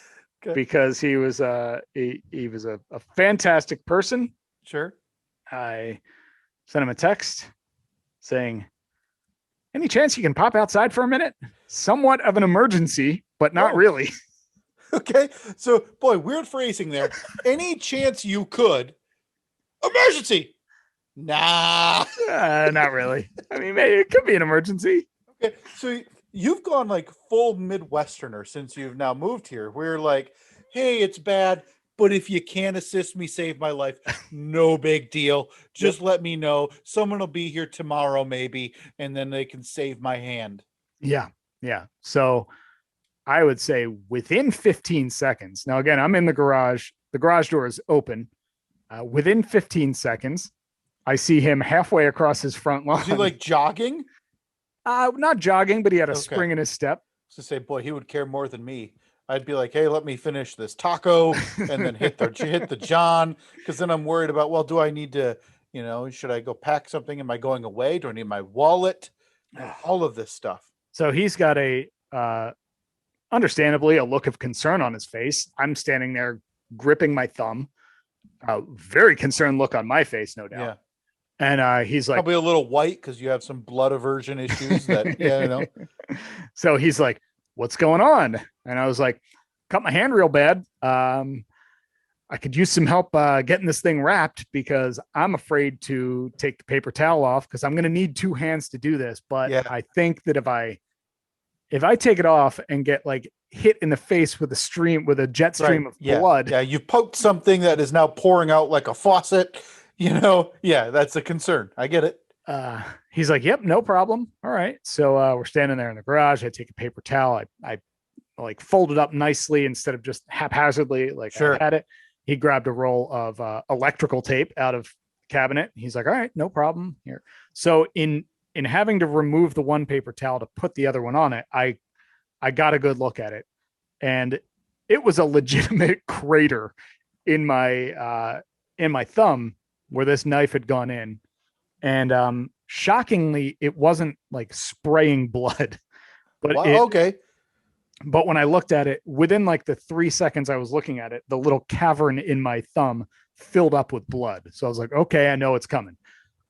because he was he was a fantastic person. Sure. I sent him a text saying, any chance you can pop outside for a minute? Somewhat of an emergency, but not really. Okay. So, boy, weird phrasing there. Any chance you could? Emergency. Nah. Not really. I mean, maybe it could be an emergency. Okay. So you've gone like full Midwesterner since you've now moved here. We're like, hey, it's bad, but if you can assist me save my life, no big deal. Just let me know. Someone will be here tomorrow, maybe, and then they can save my hand. Yeah. Yeah. So I would say within 15 seconds. Now, again, I'm in the garage. The garage door is open. Within 15 seconds, I see him halfway across his front lawn. Is he like jogging? Not jogging, but he had a Okay. spring in his step. To say, boy, he would care more than me. I'd be like, hey, let me finish this taco and then hit the John, because then I'm worried about, well, do I need to, should I go pack something? Am I going away? Do I need my wallet? All of this stuff. So he's got understandably a look of concern on his face. I'm standing there gripping my thumb. Very concerned look on my face, no doubt. Yeah. And he's like, probably a little white because you have some blood aversion issues that, So he's like, what's going on? And I was like, cut my hand real bad. I could use some help getting this thing wrapped because I'm afraid to take the paper towel off because I'm going to need 2 hands to do this. But I think that if I take it off and get like hit in the face with a jet stream of blood. Yeah. You've poked something that is now pouring out like a faucet, that's a concern. I get it. He's like, yep, no problem. All right. So we're standing there in the garage. I take a paper towel. I like fold it up nicely instead of just haphazardly like I had it. He grabbed a roll of electrical tape out of the cabinet. He's like, all right, no problem here. So in having to remove the one paper towel to put the other one on it, I got a good look at it, and it was a legitimate crater in my thumb where this knife had gone in. And shockingly, it wasn't like spraying blood, but okay. But when I looked at it, within like the 3 seconds I was looking at it, the little cavern in my thumb filled up with blood. So I was like, okay, I know it's coming.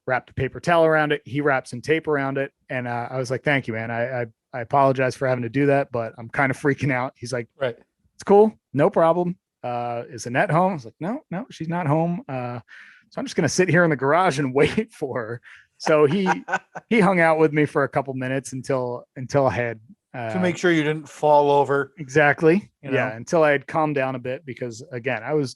Wrapped a paper towel around it. He wrapped some tape around it. And I was like, thank you, man. I apologize for having to do that, but I'm kind of freaking out. He's like, right, it's cool. No problem. Is Annette home? I was like, no, she's not home. So I'm just going to sit here in the garage and wait for her. So he hung out with me for a couple minutes until I had to make sure you didn't fall over. Exactly. Until I had calmed down a bit, because again, I was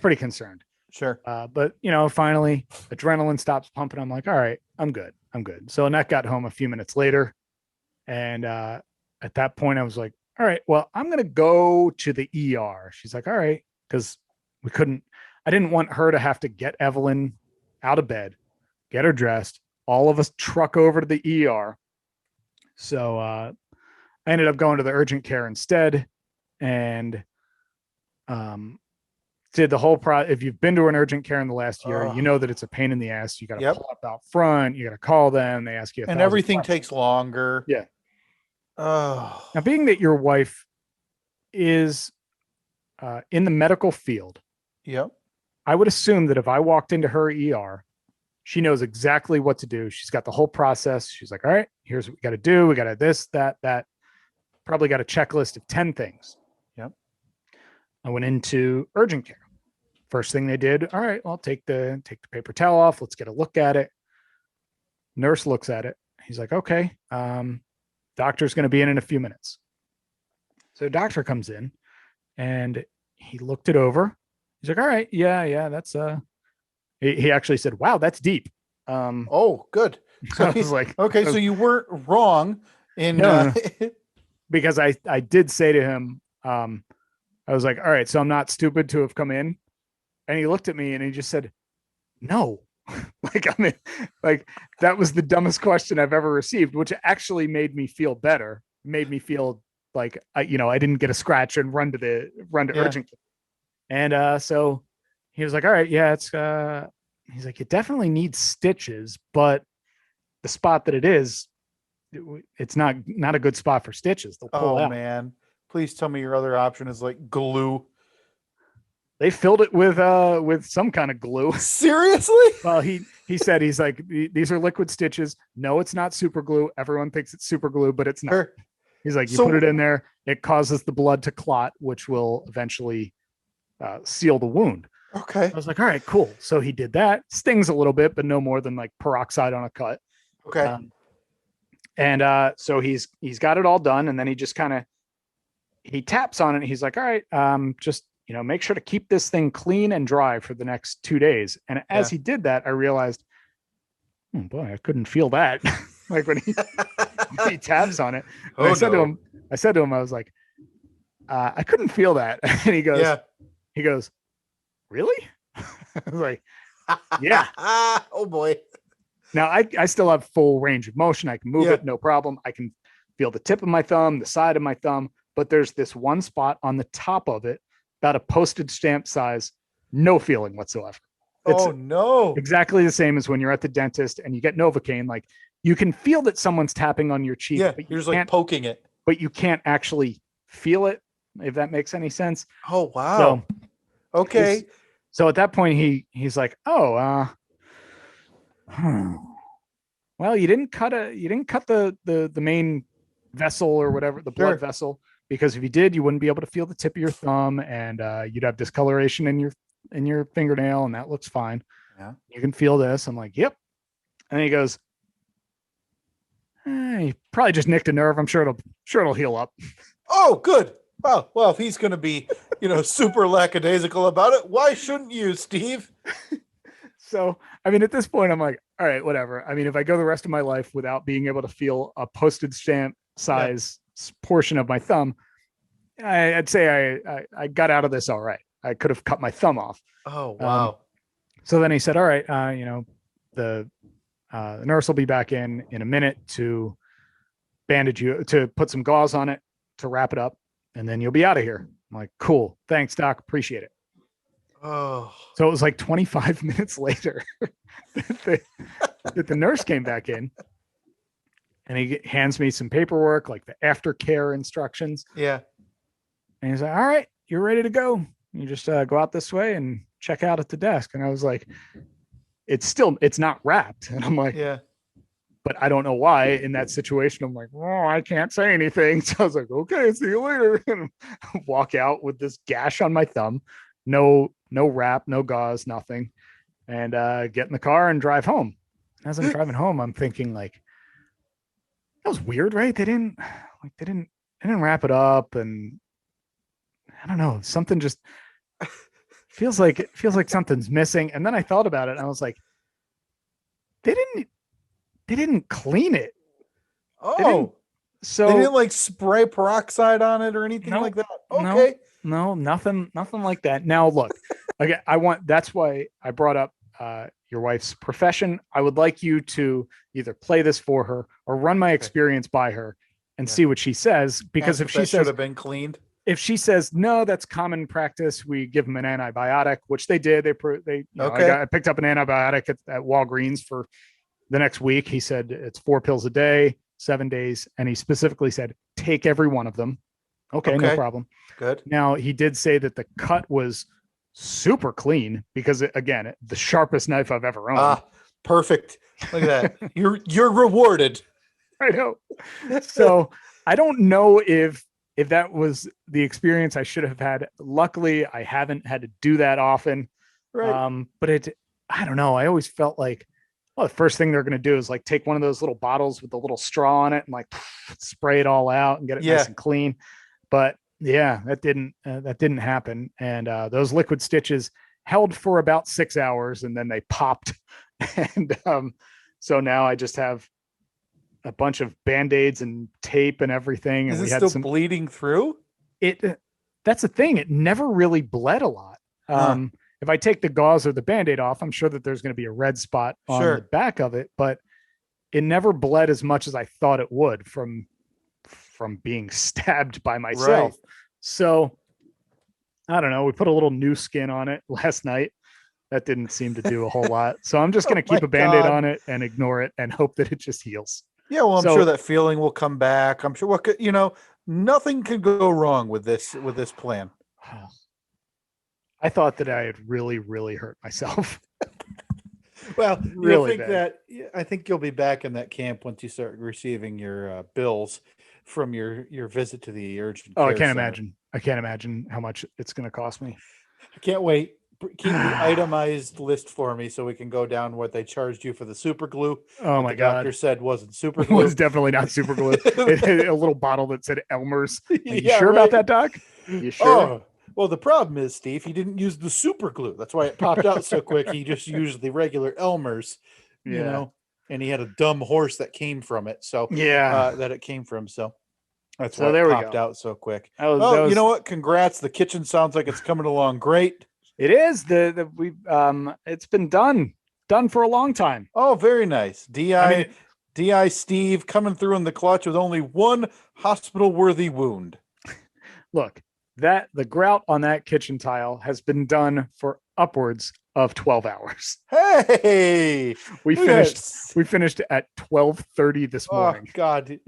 pretty concerned. Sure. But finally adrenaline stops pumping. I'm like, all right, I'm good. So Annette got home a few minutes later. And at that point I was like, all right, well, I'm going to go to the ER. She's like, all right. Cause I didn't want her to have to get Evelyn out of bed, get her dressed, all of us truck over to the ER. So I ended up going to the urgent care instead, and did the whole if you've been to an urgent care in the last year, you know that it's a pain in the ass. You got to pull up out front, you got to call them, they ask you, and everything takes longer. Yeah. Oh. Now, being that your wife is in the medical field, yep, I would assume that if I walked into her ER, she knows exactly what to do. She's got the whole process. She's like, all right, here's what we got to do. We got to this, that, probably got a checklist of 10 things. Yep. I went into urgent care. First thing they did, all right, well, take the paper towel off. Let's get a look at it. Nurse looks at it. He's like, okay, doctor's going to be in a few minutes. So doctor comes in and he looked it over. He's like, all right, yeah, that's he actually said, wow, that's deep. Oh, good. So I was like, okay, so you weren't wrong in no. Because I did say to him, I was like, all right, so I'm not stupid to have come in. And he looked at me and he just said, no. Like that was the dumbest question I've ever received, which actually made me feel better. Made me feel like I didn't get a scratch and run to urgent care. And so he was like, all right, yeah, it's he's like, it definitely needs stitches, but the spot that it is, it's not a good spot for stitches. They'll pull out. Man, please tell me your other option is like glue. They filled it with some kind of glue. Seriously? Well, he said, he's like, these are liquid stitches. No, it's not super glue. Everyone thinks it's super glue, but it's not. Sure. He's like, you put it in there, it causes the blood to clot, which will eventually seal the wound. Okay. I was like, all right, cool. So he did that. Stings a little bit, but no more than like peroxide on a cut. Okay. So he's got it all done, and then he just he taps on it. And he's like, all right, just make sure to keep this thing clean and dry for the next 2 days. And as he did that, I realized, oh boy, I couldn't feel that. Like when he taps on it. I said to him, I was like, I couldn't feel that. And he goes, really? I was like, yeah. Oh boy. Now I still have full range of motion. I can move it, no problem. I can feel the tip of my thumb, the side of my thumb, but there's this one spot on the top of it, about a postage stamp size, no feeling whatsoever. It's no. exactly the same as when you're at the dentist and you get Novocaine. Like you can feel that someone's tapping on your cheek, but you're just like poking it, but you can't actually feel it, if that makes any sense. Oh, wow. So, okay. So at that point, he's like, well, you didn't cut the main vessel or whatever, the blood vessel, because if you did, you wouldn't be able to feel the tip of your thumb, and you'd have discoloration in your fingernail, and that looks fine. Yeah. You can feel this. I'm like, yep. And then he goes, you probably just nicked a nerve. I'm sure it'll heal up. Oh, good. Well, if he's going to be, super lackadaisical about it, why shouldn't you, Steve? So, I mean, at this point, I'm like, all right, whatever. I mean, if I go the rest of my life without being able to feel a postage stamp size portion of my thumb, I'd say I got out of this all right. I could have cut my thumb off. Oh, wow. So then he said, all right, the nurse will be back in a minute to bandage you, to put some gauze on it, to wrap it up, and then you'll be out of here. I'm like, cool. Thanks, doc. Appreciate it. Oh. So it was like 25 minutes later that the nurse came back in, and he hands me some paperwork, like the aftercare instructions. Yeah. And he's like, all right, you're ready to go. You just go out this way and check out at the desk. And I was like, it's not wrapped. And I'm like, yeah. But I don't know why in that situation. I'm like, oh, I can't say anything. So I was like, okay, see you later. And walk out with this gash on my thumb. No wrap, no gauze, nothing. And get in the car and drive home. As I'm driving home, I'm thinking like, that was weird, right? They didn't wrap it up, and I don't know, something just feels like something's missing. And then I thought about it, and I was like, they didn't clean it. Oh, so they didn't like spray peroxide on it or anything like that. Okay. No, nothing like that. Now look, okay, that's why I brought up your wife's profession. I would like you to either play this for her or run my experience by her and see what she says. Because if she says should have been cleaned, if she says no, that's common practice. We give them an antibiotic, which they did. I picked up an antibiotic at Walgreens for the next week. He said it's 4 pills a day, 7 days, and he specifically said take every one of them. Okay, no problem. Good. Now he did say that the cut was super clean because again, the sharpest knife I've ever owned. Perfect. Look at that. You're rewarded. I know. So I don't know if that was the experience I should have had. Luckily, I haven't had to do that often. Right. But I don't know. I always felt like, well, the first thing they're going to do is like take one of those little bottles with the little straw on it and like spray it all out and get it nice and clean. But yeah, that didn't happen. And those liquid stitches held for about 6 hours and then they popped. And so now I just have a bunch of Band-Aids and tape and everything. Is and it still bleeding through? That's the thing. It never really bled a lot. If I take the gauze or the Band-Aid off, I'm sure that there's going to be a red spot on the back of it, but it never bled as much as I thought it would from being stabbed by myself. Right. So I don't know. We put a little new skin on it last night. That didn't seem to do a whole lot. So I'm just going to keep a Band-Aid on it and ignore it and hope that it just heals. Yeah. Well, I'm sure that feeling will come back. I'm sure nothing could go wrong with this plan. I thought that I had really, really hurt myself. Well, really I think you'll be back in that camp once you start receiving your bills from your visit to the urgent care center. I can't imagine how much it's going to cost me. I can't wait. Keep the itemized list for me so we can go down what they charged you for the super glue. Oh my God. The doctor said wasn't super glue. It was definitely not super glue. It had a little bottle that said Elmer's. You sure about that, Doc? You sure? Well, the problem is, Steve, he didn't use the super glue. That's why it popped out so quick. He just used the regular Elmer's, you know, and he had a dumb horse that came from it. So that it came from. So that's why it popped out so quick. You know what? Congrats. The kitchen sounds like it's coming along great. It is. It's been done for a long time. Oh, very nice. DI Steve coming through in the clutch with only one hospital-worthy wound. Look, the grout on that kitchen tile has been done for upwards of 12 hours. Hey, we finished at 12:30 this morning. Oh God,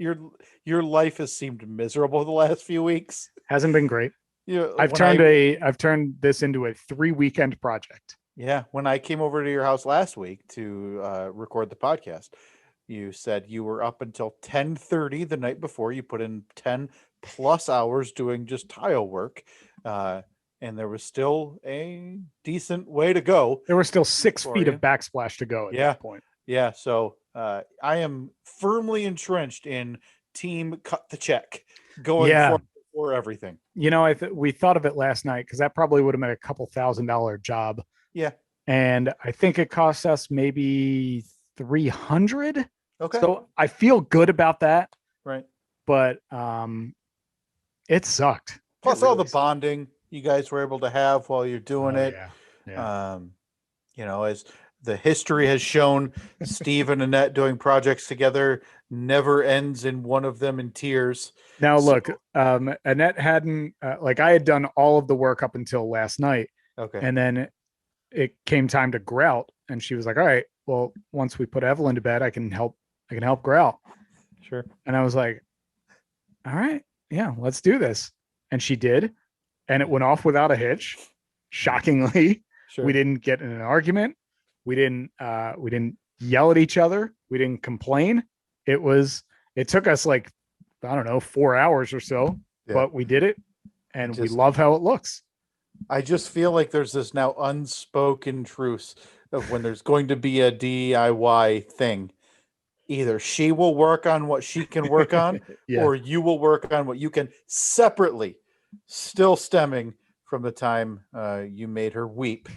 your life has seemed miserable the last few weeks. Hasn't been great. I've turned this into a 3-weekend project. Yeah, when I came over to your house last week to record the podcast, you said you were up until 10:30 the night before. You put in 10 plus hours doing just tile work, and there was still a decent way to go. There were still 6 feet of backsplash to go at that point. Yeah, so I am firmly entrenched in team cut the check going for everything. You know, we thought of it last night because that probably would have been a couple $1,000 job. Yeah, and I think it cost us maybe $300. Okay, so I feel good about that. Right, but it sucked. Plus all the bonding you guys were able to have while you're doing it. Yeah. You know, as the history has shown, Steve and Annette doing projects together never ends in one of them in tears. Now, look, Annette hadn't I had done all of the work up until last night. Okay. And then it came time to grout, and she was like, all right, well, once we put Evelyn to bed, I can help grout. Sure. And I was like, all right, yeah, let's do this. And she did. And it went off without a hitch. Shockingly. Sure. We didn't get in an argument. We didn't yell at each other. We didn't complain. It took us 4 hours or so, but we did it, and we love how it looks. I just feel like there's this now unspoken truce of when there's going to be a DIY thing. Either she will work on what she can work on, or you will work on what you can separately, still stemming from the time you made her weep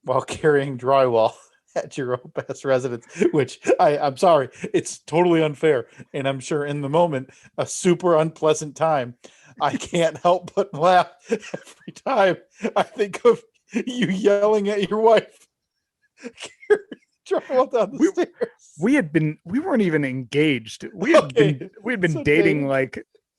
while carrying drywall at your own best residence, which I'm sorry, it's totally unfair. And I'm sure in the moment, a super unpleasant time. I can't help but laugh every time I think of you yelling at your wife. Drywall down the stairs. We weren't even engaged. We had been dating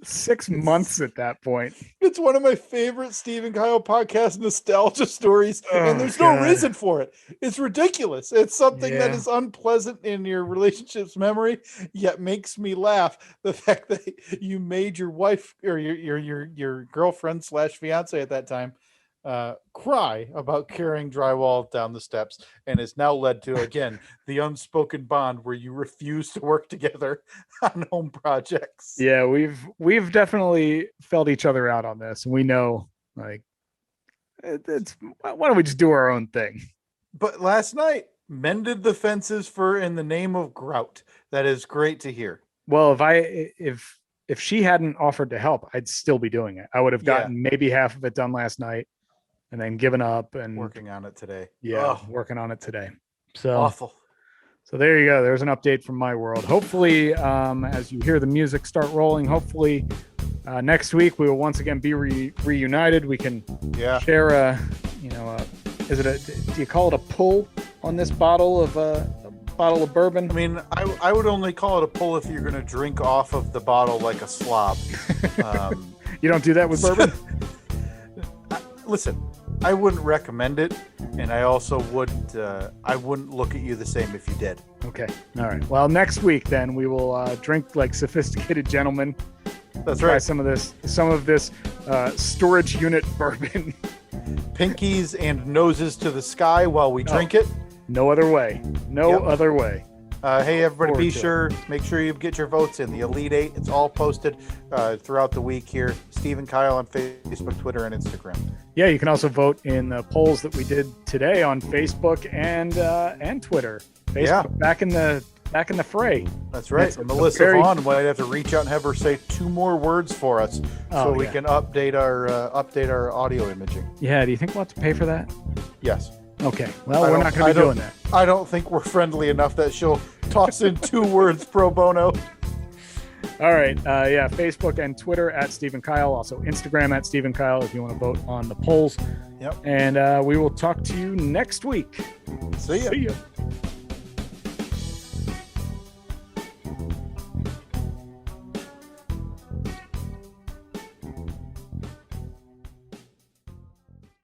6 months at that point. It's one of my favorite Steve and Kyle podcast nostalgia stories, and there's no reason for it. It's ridiculous. It's something that is unpleasant in your relationship's memory, yet makes me laugh. The fact that you made your wife or your girlfriend / fiance at that time cry about carrying drywall down the steps, and has now led to, again, the unspoken bond where you refuse to work together on home projects. Yeah, we've definitely felt each other out on this. We know, it's why don't we just do our own thing? But last night mended the fences in the name of grout. That is great to hear. Well, if she hadn't offered to help, I'd still be doing it. I would have gotten maybe half of it done last night, and then given up and working on it today. Working on it today. So awful. So there you go. There's an update from my world. Hopefully, as you hear the music start rolling, hopefully next week we will once again be reunited. We can share do you call it a pull on this bottle of bourbon? I mean, I would only call it a pull if you're going to drink off of the bottle like a slob. You don't do that with bourbon? Listen, I wouldn't recommend it, and I also wouldn't. I wouldn't look at you the same if you did. Okay, all right. Well, next week then we will drink like sophisticated gentlemen. That's right. Some of this storage unit bourbon. Pinkies and noses to the sky while we drink it. No other way. Other way. Hey, everybody, make sure you get your votes in. The Elite Eight, it's all posted throughout the week here. Steve and Kyle on Facebook, Twitter, and Instagram. Yeah, you can also vote in the polls that we did today on Facebook and Twitter. Facebook, back in back in the fray. That's right. It's a Melissa very- Vaughn might have to reach out and have her say 2 more words for us so we yeah. can update our audio imaging. Yeah, do you think we'll have to pay for that? Yes. Okay, well, I we're don't- not going to be doing that. I don't think we're friendly enough that she'll toss in 2 words pro bono. All right, yeah, Facebook and Twitter at Stephen Kyle, also Instagram at Stephen Kyle if you want to vote on the polls. Yep. And we will talk to you next week. See ya. See ya.